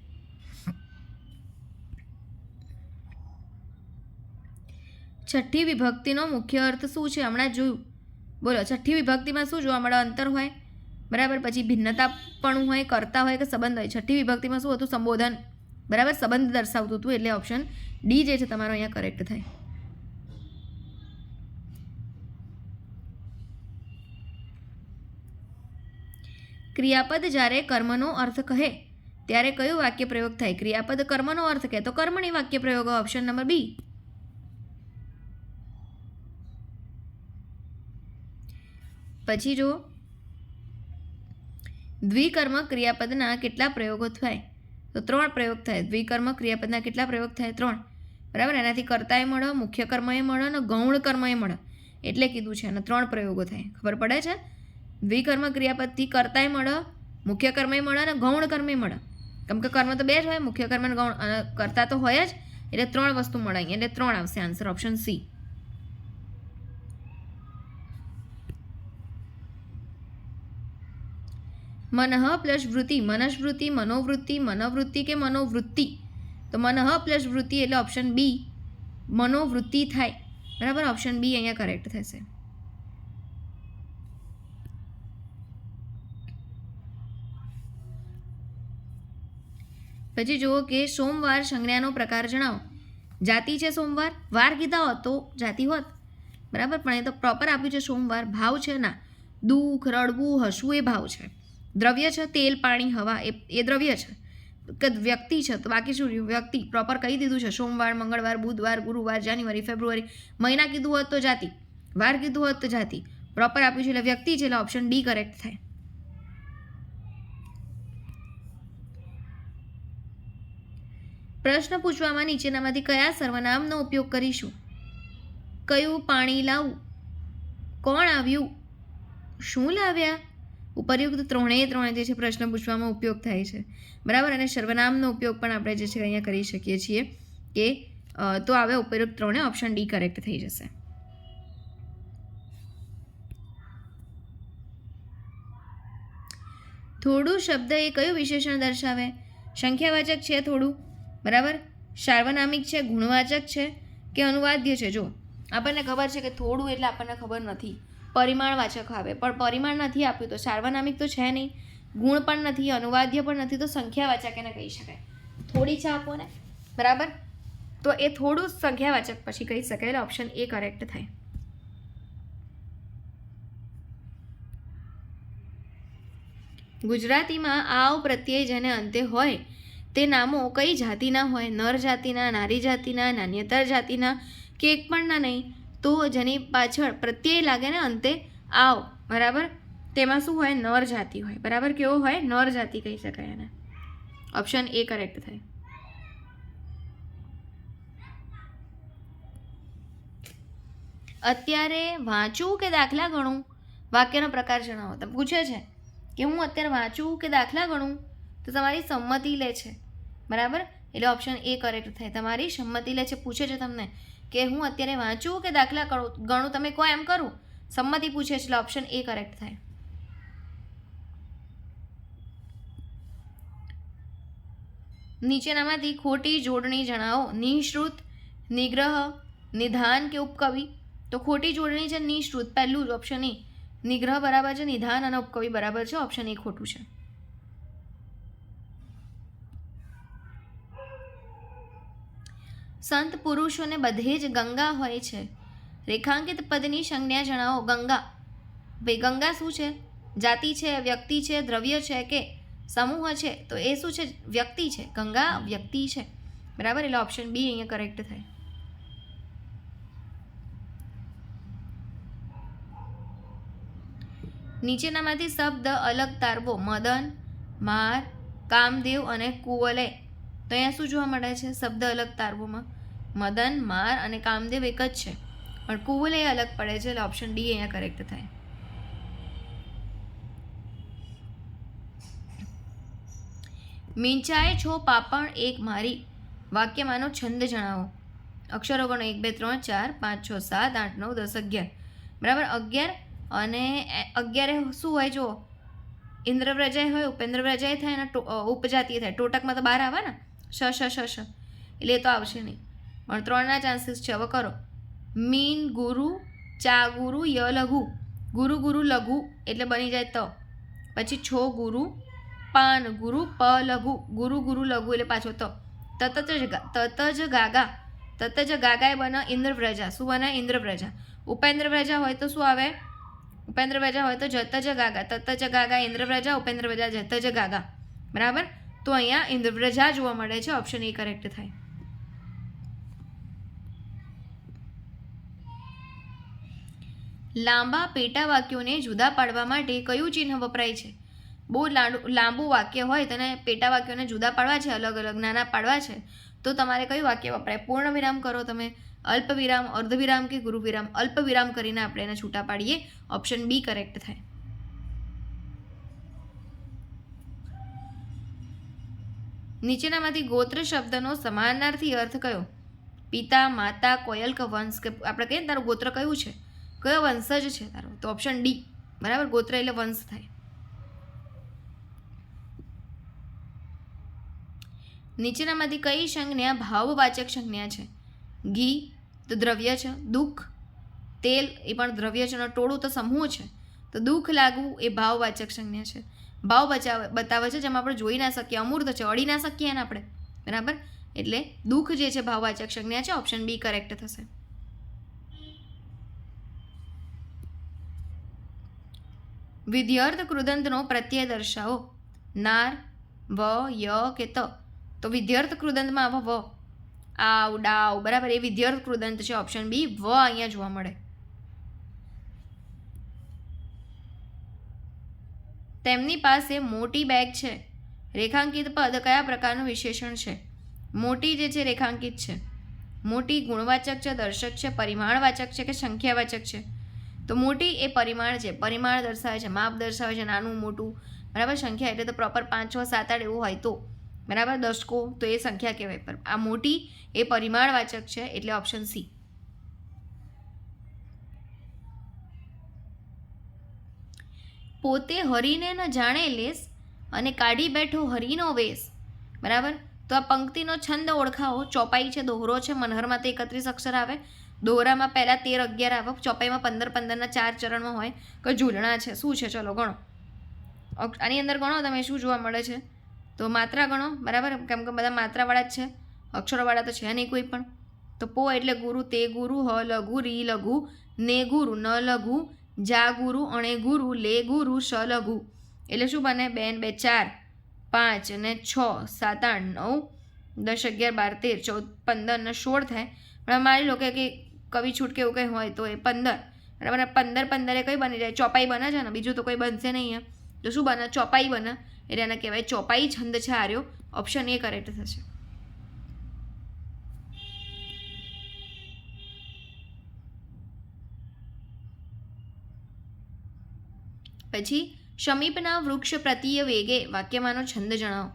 S1: છઠ્ઠી વિભક્તિનો મુખ્ય અર્થ શું છે? હમણાં જોયું. બોલો, છઠ્ઠી વિભક્તિમાં શું જોવા મળે? અંતર હોય, બરાબર, પછી ભિન્નતા પણ હોય, કરતા હોય કે સંબંધ હોય. છઠ્ઠી વિભક્તિમાં શું હતું? સંબોધન. બરાબર, સંબંધ દર્શાવતું હતું. એટલે ઓપ્શન ડી જે છે તમારો અહીંયા કરેક્ટ થાય. ક્રિયાપદ જ્યારે કર્મનો અર્થ કહે ત્યારે કયો વાક્ય પ્રયોગ થાય? ક્રિયાપદ કર્મનો અર્થ કહે તો કર્મણી વાક્ય પ્રયોગ. Option number B. પછી જો દ્વિકર્મક ક્રિયાપદના કેટલા પ્રયોગો થાય? તો 3 પ્રયોગ થાય. દ્વિકર્મક ક્રિયાપદના કેટલા પ્રયોગ થાય? 3. બરાબર. એનાથી કર્તાએ મળે, મુખ્ય કર્મએ મળે અને ગૌણ કર્મએ મળે, એટલે કીધું છે. અને 3 પ્રયોગો થાય. ખબર પડે છે? દ્વિકર્મક ક્રિયાપદથી કર્તાએ મળે, મુખ્ય કર્મએ મળે અને ગૌણ કર્મે મળે. કેમ કે કર્મ તો 2 જ હોય, મુખ્ય કર્મ અને ગૌણ, અને કર્તા તો હોય જ, એટલે 3 વસ્તુ મળે અહીંયા, એટલે 3 આવશે આન્સર, ઓપ્શન સી. મનઃ પ્લસ વૃત્તિ, મનસ્વૃત્તિ, મનોવૃત્તિ, મનોવૃત્તિ કે મનોવૃત્તિ? તો મનઃ પ્લસ વૃત્તિ એટલે ઓપ્શન બી મનોવૃત્તિ થાય. બરાબર, ઓપ્શન બી અહીંયા કરેક્ટ થશે. પછી જુઓ કે સોમવાર સંજ્ઞાનો પ્રકાર જણાવો. જાતિ છે સોમવાર, વાર કીધા હોત તો જાતિ હોત. બરાબર, પણ એ તો પ્રોપર આપ્યું છે સોમવાર. ભાવ છે ના, દુઃખ, રડવું, હસવું એ ભાવ છે. દ્રવ્ય છે તેલ, પાણી, હવા, એ દ્રવ્ય છે. કે વ્યક્તિ છે તો બાકી શું રહ્યું? વ્યક્તિ. પ્રોપર કહી દીધું છે સોમવાર, મંગળવાર, બુધવાર, ગુરુવાર, જાન્યુઆરી, ફેબ્રુઆરી. મહિના કીધું હોત તો જાતિ, વાર કીધું હોત તો જાતિ. પ્રોપર આપ્યું છે એટલે વ્યક્તિ છે, એટલે ઓપ્શન ડી કરેક્ટ થાય. પ્રશ્ન પૂછવામાં નીચેનામાંથી કયા સર્વનામનો ઉપયોગ કરીશું? કયું પાણી લાવું? કોણ આવ્યું? શું લાવ્યા? ઉપરયુક્ત 3 જે છે પ્રશ્ન પૂછવામાં ઉપયોગ થાય છે. બરાબર, અને સર્વનામનો ઉપયોગ પણ આપણે જે છે અહીંયા કરી શકીએ છીએ કે તો આવે ઉપરયુક્ત 3, ઓપ્શન ડી કરેક્ટ થઈ જશે. થોડું શબ્દ એ કયું વિશેષણ દર્શાવે? સંખ્યાવાચક છે થોડું, બરાબર, સાર્વનામિક છે, ગુણવાચક છે કે અનુવાદ્ય છે? જો આપણને ખબર છે કે થોડું એટલે આપણને ખબર નથી, પરિમાણવાચક આવે, પણ પરિમાણ નથી આપ્યું તો સાર્વનામિક તો છે નહીં, ગુણ પણ નથી, અનુવાદ્ય પણ નથી, તો સંખ્યાવાચક એને કહી શકાય. થોડી છે આપો ને, બરાબર, તો એ થોડું સંખ્યાવાચક પછી કહી શકાય, એટલે ઓપ્શન એ કરેક્ટ થાય. ગુજરાતીમાં આવ પ્રત્યય જેને અંતે હોય તે નામો કઈ જાતિના હોય? નર જાતિના, નારી જાતિના, નાન્યતર જાતિના કે એક પણ ના નહીં? તો જેની પાછળ પ્રત્યય લાગે ને અંતે આવ, બરાબર, તેમાં શું હોય? નર જાતિ હોય. બરાબર, કેવો હોય? નર જાતિ કહી શકાય એને. ઓપ્શન એ કરેક્ટ થાય. અત્યારે વાંચું કે દાખલા ગણું? વાક્યનો પ્રકાર જણાવો. તમે પૂછે છે કે હું અત્યારે વાંચું કે દાખલા ગણું, તો તમારી સંમતિ લે છે. બરાબર, એટલે ઓપ્શન એ કરેક્ટ થાય. તમારી સંમતિ લે છે, પૂછે છે તમને કે હું અત્યારે વાંચું કે દાખલા ગણું, તમે કહો એમ કરું, સંમતિ પૂછે છે, એટલે ઓપ્શન એ કરેક્ટ થાય. નીચેનામાંથી ખોટી જોડણી જણાવો. નિશ્રુત, નિગ્રહ, નિધાન કે ઉપકવિ? તો ખોટી જોડણી છે નિશ્રુત, પહેલું જ ઓપ્શન એ. નિગ્રહ બરાબર છે, નિધાન અને ઉપકવિ બરાબર છે, ઓપ્શન એ ખોટું છે. સંત પુરુષોને બધે જ ગંગા હોય છે. રેખાંકિત પદની સંજ્ઞા જણાવો. ગંગા, ભાઈ ગંગા શું છે? જાતિ છે, વ્યક્તિ છે, દ્રવ્ય છે કે સમૂહ છે? તો એ શું છે? વ્યક્તિ છે. ગંગા વ્યક્તિ છે. બરાબર, એટલે ઓપ્શન બી અહીંયા કરેક્ટ થાય. નીચેનામાંથી શબ્દ અલગ તારવો. મદન, માર, કામદેવ અને કુવલય. તો અહીંયા શું જોવા મળે છે? શબ્દ અલગ તારવોમાં મદન, માર અને કામદેવ એક જ છે, પણ કુવલય અલગ પડે છે, એટલે ઓપ્શન ડી અહીંયા કરેક્ટ થાય. મીંચાએ છો પાપણ એક મારી. વાક્યમાંનો છંદ જણાવો. અક્ષરો ગણો. 1 2 3 4 5 6 7 8 9 10 11. બરાબર, 11 અને 11 શું હોય? જો ઇન્દ્રવ્રજાય હોય, ઉપેન્દ્રવ્રજાય થાય અને ઉપજાતીય થાય. ટોટકમાં તો 12 આવે ને, શ શ શ શ, એટલે એ તો આવશે નહીં, પણ 3ના ચાન્સીસ છે. હવે કરો. મીન ગુરુ, ચા ગુરુ, ય લઘુ. ગુરુ ગુરુ લઘુ એટલે બની જાય ત. પછી છો ગુરુ, પાન ગુરુ, પ લઘુ. ગુરુ ગુરુ લઘુ એટલે પાછો ત. તત જ ગાગા. તત જ ગાગા એ બને ઇન્દ્રવ્રજા. શું બને? ઇન્દ્રવ્રજા. ઉપેન્દ્રવ્રજા હોય તો શું આવે? ઉપેન્દ્રવ્રજા હોય તો જત જ ગાગા. તત જ ગાગા ઇન્દ્રવ્રજા, ઉપેન્દ્રવ્રજા જત જ ગાગા. બરાબર, તો અહીંયા ઇન્દ્રવ્રજા જોવા મળે છે, ઓપ્શન એ કરેક્ટ થાય. લાંબા પેટા વાક્યોને જુદા પાડવા માટે કયું ચિહ્ન વપરાય છે? બહુ લાંબુ વાક્ય હોય તેને પેટા વાક્યોને જુદા પાડવા છે, અલગ અલગ નાના પાડવા છે, તો તમારે કયું વાક્ય વપરાય? પૂર્ણ વિરામ કરો તમે, અલ્પ વિરામ, અર્ધ વિરામ કે ગુરુ વિરામ? અલ્પ વિરામ કરીને આપણે એને છૂટા પાડીએ. ઓપ્શન બી કરેક્ટ થાય. નીચેનામાંથી ગોત્ર શબ્દનો સમાનાર્થી અર્થ કયો? પિતા, માતા, કોયલ કે વંશ? કે આપણે કહીએ ને તારું ગોત્ર કયું છે, કયો વંશજ છે તારો? તો ઓપ્શન ડી, બરાબર, ગોત્ર એટલે વંશ થાય. નીચેનામાંથી કઈ સંજ્ઞા ભાવવાચક સંજ્ઞા છે? ઘી તો દ્રવ્ય છે, દુઃખ, તેલ એ પણ દ્રવ્ય છે, ટોળું તો સમૂહ છે, તો દુઃખ લાગવું એ ભાવવાચક સંજ્ઞા છે. ભાવ બતાવે છે જેમાં આપણે જોઈ ના શકીએ, અમૂર્ત છે, અડી ના શકીએ ને આપણે, બરાબર, એટલે દુઃખ જે છે ભાવવાચક સંજ્ઞા છે. ઓપ્શન બી કરેક્ટ થશે. વિધ્યર્થ કૃદંતનો પ્રત્યય દર્શાવો. નાર, વ, ય કે ત? તો વિધ્યર્થ કૃદંતમાં આવે વ, આવ, ડાવ, બરાબર, એ વિધ્યર્થ કૃદંત છે. ઓપ્શન બી વ અહીંયા જોવા મળે. તેમની પાસે મોટી બેગ છે. રેખાંકિત પદ કયા પ્રકારનું વિશેષણ છે? મોટી જે છે રેખાંકિત છે. મોટી ગુણવાચક છે, દર્શક છે, પરિમાણવાચક છે કે સંખ્યાવાચક છે? તો મોટી એ પરિમાણ છે, પરિમાણ દર્શાવે છે, માપ દર્શાવે છે, નાનું મોટું, બરાબર. સંખ્યા એટલે તો પ્રોપર 5, 6, 7, 8 એવું હોય તો, બરાબર, દશકો તો એ સંખ્યા કહેવાય. પણ આ મોટી એ પરિમાણવાચક છે, એટલે ઓપ્શન સી. પોતે હરીને ન જાણે લેસ અને કાઢી બેઠો હરીનો વેશ, બરાબર. તો આ પંક્તિનો છંદ ઓળખાવો. ચોપાઈ છે, દોહરો છે, મનહરમાં તો 31 અક્ષર આવે, દોહરામાં પહેલાં 13, 11 આવે, ચોપાઈમાં 15, 15ના 4 ચરણમાં હોય. કે ઝૂલણા છે, શું છે? ચલો ગણો. આની અંદર ગણો તમે શું જોવા મળે છે? તો માત્રા ગણો, બરાબર, કેમ કે બધા માત્રાવાળા જ છે, અક્ષરોવાળા તો છે નહીં કોઈ પણ. તો પો એટલે ગુરુ, તે ગુરુ, હ લઘુ, રી લઘુ, ને ગુરુ, ન લઘુ, જા ગુરુ, અણે ગુરુ, લે ગુરુ, શ લઘુ. એટલે શું બને? 2 ને 2 4, 5 અને 6, 7, 8, 9, 10, 11, 12, 13, 14, 15 ને 16 થાય. પણ મારી લો કે કવિ છૂટ કે એવું કંઈ હોય તો એ 15, બરાબર. 15 15 એ કઈ બની જાય? ચોપાઈ બને છે ને, બીજું તો કોઈ બનશે નહીં અહીંયા. તો શું બને? ચોપાઈ બને, એટલે એને કહેવાય ચોપાઈ છંદ છે. આર્યો ઓપ્શન એ કરેક્ટ થશે. પછી સમીપના વૃક્ષ પ્રતિય વેગે વાક્યમાંનો છંદ જણાવો.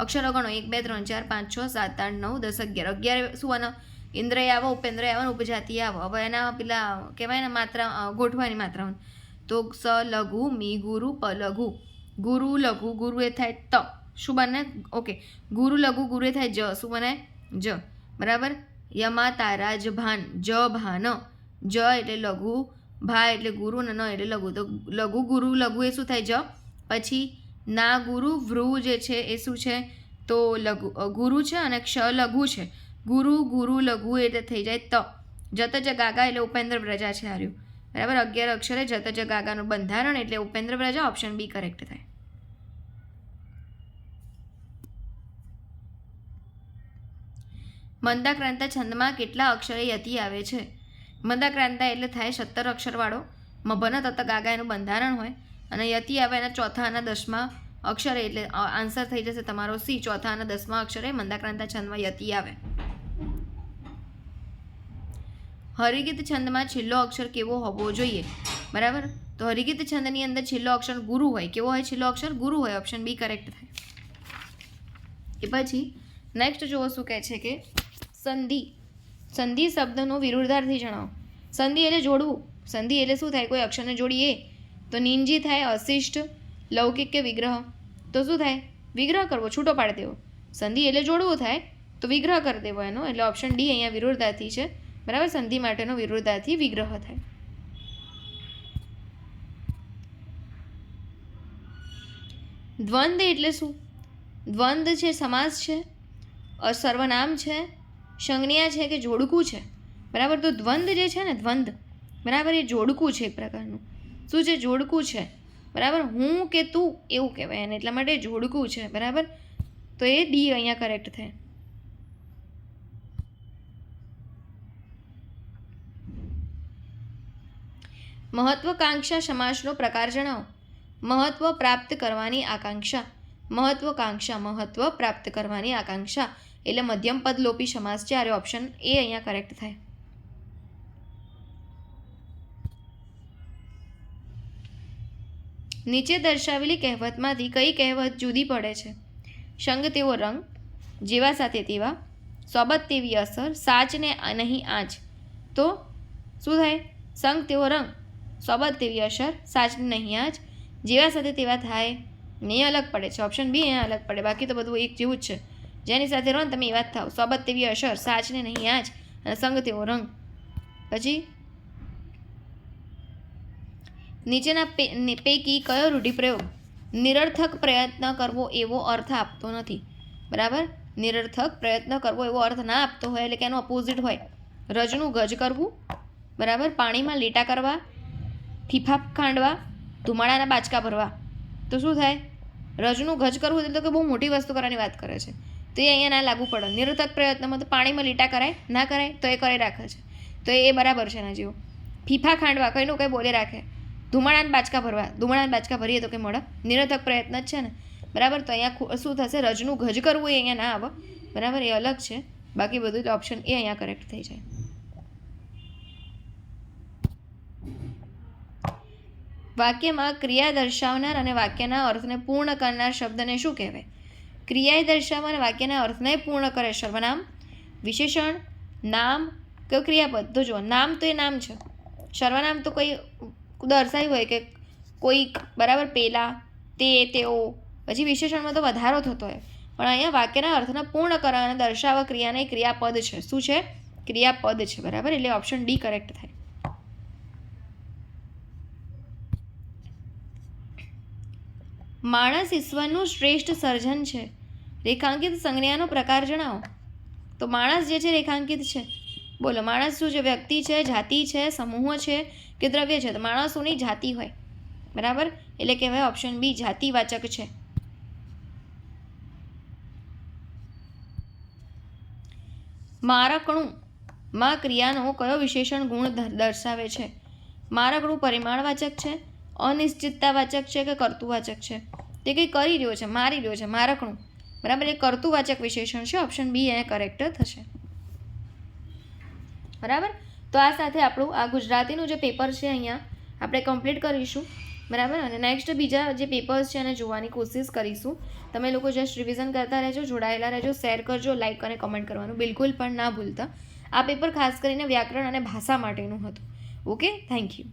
S1: અક્ષરો ગણો. 1 2 3 4 5 6 7 8 9 10 11. 11 શું બને? ઇન્દ્રય આવો, ઉપેન્દ્રય આવો, ઉપજાતિ આવો. હવે એના પેલા કહેવાય ને માત્રા ગોઠવાની માત્રાઓ. તો સ લઘુ, મી ગુરુ, પ લઘુ, ગુરુ લઘુ, ગુરુ એ થાય ત, શું બને? ઓકે, ગુરુ લઘુ, ગુરુ એ થાય જ, શું બને? જ, બરાબર. યમા તારા જ ભાન, જ ભાન, જ એટલે લઘુ, ભા એટલે ગુરુ, ને ન એટલે લઘુ. તો લઘુ ગુરુ લઘુ એ શું થાય? જ. પછી ના ગુરુ વૃ જે છે એ શું છે? તો લઘુ ગુરુ છે, અને ક્ષ લઘુ છે. ગુરુ ગુરુ લઘુ એટલે થઈ જાય ત. જત જ ગાગા એટલે ઉપેન્દ્ર વ્રજા છે. હાર્યું, બરાબર. 11 અક્ષરે જત જ ગાગાનું બંધારણ એટલે ઉપેન્દ્ર વ્રજા. ઓપ્શન બી કરેક્ટ થાય. મંદાક્રાંતા છંદમાં કેટલા અક્ષરે યતિ આવે છે? મંદાક્રાંતા એટલે થાય 17 અક્ષરવાળો. મભન તત ગાગા એનું બંધારણ હોય, અને યતિ આવે એના ચોથા અને 10મા અક્ષરે. એટલે આન્સર થઈ જશે તમારો સી, ચોથા અને 10મા અક્ષરે મંદાક્રાંતા છંદમાં યતિ આવે. હરિગીત છંદમાં છેલ્લો અક્ષર કેવો હોવો જોઈએ? બરાબર. તો હરિગીત છંદની અંદર છેલ્લો અક્ષર ગુરુ હોય. કેવો હોય છેલ્લો અક્ષર? ગુરુ હોય. ઓપ્શન બી કરેક્ટ થાય. એ પછી નેક્સ્ટ જુઓ શું કહે છે કે સંધિ. સંધિ શબ્દનો વિરુદ્ધાર્થી જણાવો. સંધિ એટલે જોડવું. સંધિ એટલે શું થાય? કોઈ અક્ષરને જોડીએ તો નિંજી થાય, અશિષ્ટ, લૌકિક કે વિગ્રહ. તો શું થાય? વિગ્રહ કરવો, છૂટો પાડી દેવો. સંધિ એટલે જોડવું થાય તો વિગ્રહ કરી દેવો એનો. એટલે ઓપ્શન ડી અહીંયા વિરુદ્ધાર્થી છે, બરાબર. સંધિ માટેનો વિરુદ્ધાર્થી વિગ્રહ થાય. દ્વંદ એટલે શું? દ્વંદ છે સમાસ છે, સર્વનામ છે, સંજ્ઞા છે કે જોડકું છે? બરાબર. તો દ્વંદ જે છે ને, દ્વંદ, બરાબર, એ જોડકું છે એક પ્રકારનું. શું છે? જોડકું છે, બરાબર. હું કે તું એવું કહેવાય એને, એટલા માટે જોડકું છે, બરાબર. તો એ ડી અહીંયા કરેક્ટ થાય. મહત્વાકાંક્ષા સમાસનો પ્રકાર જણાવો. મહત્વ પ્રાપ્ત કરવાની આકાંક્ષા, મહત્વ પ્રાપ્ત કરવાની આકાંક્ષા એટલે મધ્યમ પદ લોપી સમાસ છે. આ ઓપ્શન એ અહીંયા કરેક્ટ થાય. નીચે દર્શાવેલી કહેવતમાંથી કઈ કહેવત જુદી પડે છે? સંગ તેવો રંગ, જેવા સાથે તેવા, સોબત તેવી અસર, સાચ ને નહીં આંચ. તો શું થાય? સંગ તેવો રંગ, સોબત તેવી અસર, સાચ ને નહીં આંચ, જેવા સાથે તેવા થાય ને અલગ પડે છે. ઓપ્શન બી અહીંયા અલગ પડે, બાકી તો બધું એક જેવું જ છે. જેની સાથે રહો ને તમે એવા જ થાવ. સોબત તેવી અસર, સાચ ને નહીં આંચ અને સંગ તેવો રંગ. પછી નીચેના પૈકી કયો રૂઢિપ્રયોગ નિરર્થક પ્રયત્ન કરવો એવો અર્થ આપતો નથી? બરાબર, નિરર્થક પ્રયત્ન કરવો એવો અર્થ ના આપતો હોય એટલે કે એનું અપોઝિટ હોય. રજનું ગજ કરવું, બરાબર, પાણીમાં લીટા કરવા, ફીફા ખાંડવા, ધુમાડાના બાચકા ભરવા. તો શું થાય? રજનું ગજ કરવું એટલે તો કે બહુ મોટી વસ્તુ કરવાની વાત કરે છે, તો એ અહીંયા ના લાગુ પડે. નિરર્થક પ્રયત્નમાં તો પાણીમાં લીટા કરાય ના કરાય તો એ કરી રાખે છે, તો એ બરાબર છે એના જેવું. ફીફા ખાંડવા કંઈનું કંઈ બોલે રાખે, ધુમાડાના બાચકા ભરવા, ધુમાડાના બાચકા ભરીએ તો કંઈ મળે? નિરર્થક પ્રયત્ન જ છે ને, બરાબર. તો અહીંયા શું થશે? રજનું ગજ કરવું એ અહીંયા ના આવે, બરાબર, એ અલગ છે. બાકી બધું ઓપ્શન એ અહીંયા કરેક્ટ થઈ જાય. વાક્યમાં ક્રિયા દર્શાવનાર અને વાક્યના અર્થને પૂર્ણ કરનાર શબ્દને શું કહેવાય? ક્રિયાએ દર્શાવવા અને વાક્યના અર્થને પૂર્ણ કરે સર્વનામ, વિશેષણ, નામ કે ક્રિયાપદ. તો જો નામ તો એ નામ છે, સર્વનામ તો કોઈ દર્શાવ્યું હોય કે કોઈક, બરાબર, પેલા, તે, તેઓ. પછી વિશેષણમાં તો વધારો થતો હોય, પણ અહીંયા વાક્યના અર્થને પૂર્ણ કરવા અને દર્શાવવા ક્રિયાને ક્રિયાપદ છે. શું છે? ક્રિયાપદ છે, બરાબર. એટલે ઓપ્શન ડી કરેક્ટ થાય. માણસ ઈશ્વરનું શ્રેષ્ઠ સર્જન છે. રેખાંકિત સંજ્ઞાનો પ્રકાર જણાવો. તો માણસ જે છે રેખાંકિત છે. બોલો, માણસ શું છે? વ્યક્તિ છે, જાતિ છે, સમૂહ છે કે દ્રવ્ય છે? તો માણસોની જાતિ હોય, બરાબર, એટલે કહેવાય ઓપ્શન બી જાતિવાચક છે. મારકણું માં ક્રિયાનો કયો વિશેષણ ગુણ દર્શાવે છે? મારકણું પરિમાણવાચક છે, અનિશ્ચિતતાવાચક છે કે કર્તુવાચક છે? તે કંઈ કરી રહ્યો છે, મારી રહ્યો છે, મારકણું, બરાબર, એ કર્તુવાચક વિશેષણ છે. ઓપ્શન બી અહીંયા કરેક્ટ થશે, બરાબર. તો આ સાથે આપણું આ ગુજરાતીનું જે પેપર છે અહીંયા આપણે કમ્પ્લીટ કરીશું, બરાબર. અને નેક્સ્ટ બીજા જે પેપર્સ છે એને જોવાની કોશિશ કરીશું. તમે લોકો જસ્ટ રિવિઝન કરતા રહેજો, જોડાયેલા રહેજો, શેર કરજો, લાઇક અને કમેન્ટ કરવાનું બિલકુલ પણ ના ભૂલતા. આ પેપર ખાસ કરીને વ્યાકરણ અને ભાષા માટેનું હતું. Okay, thank you.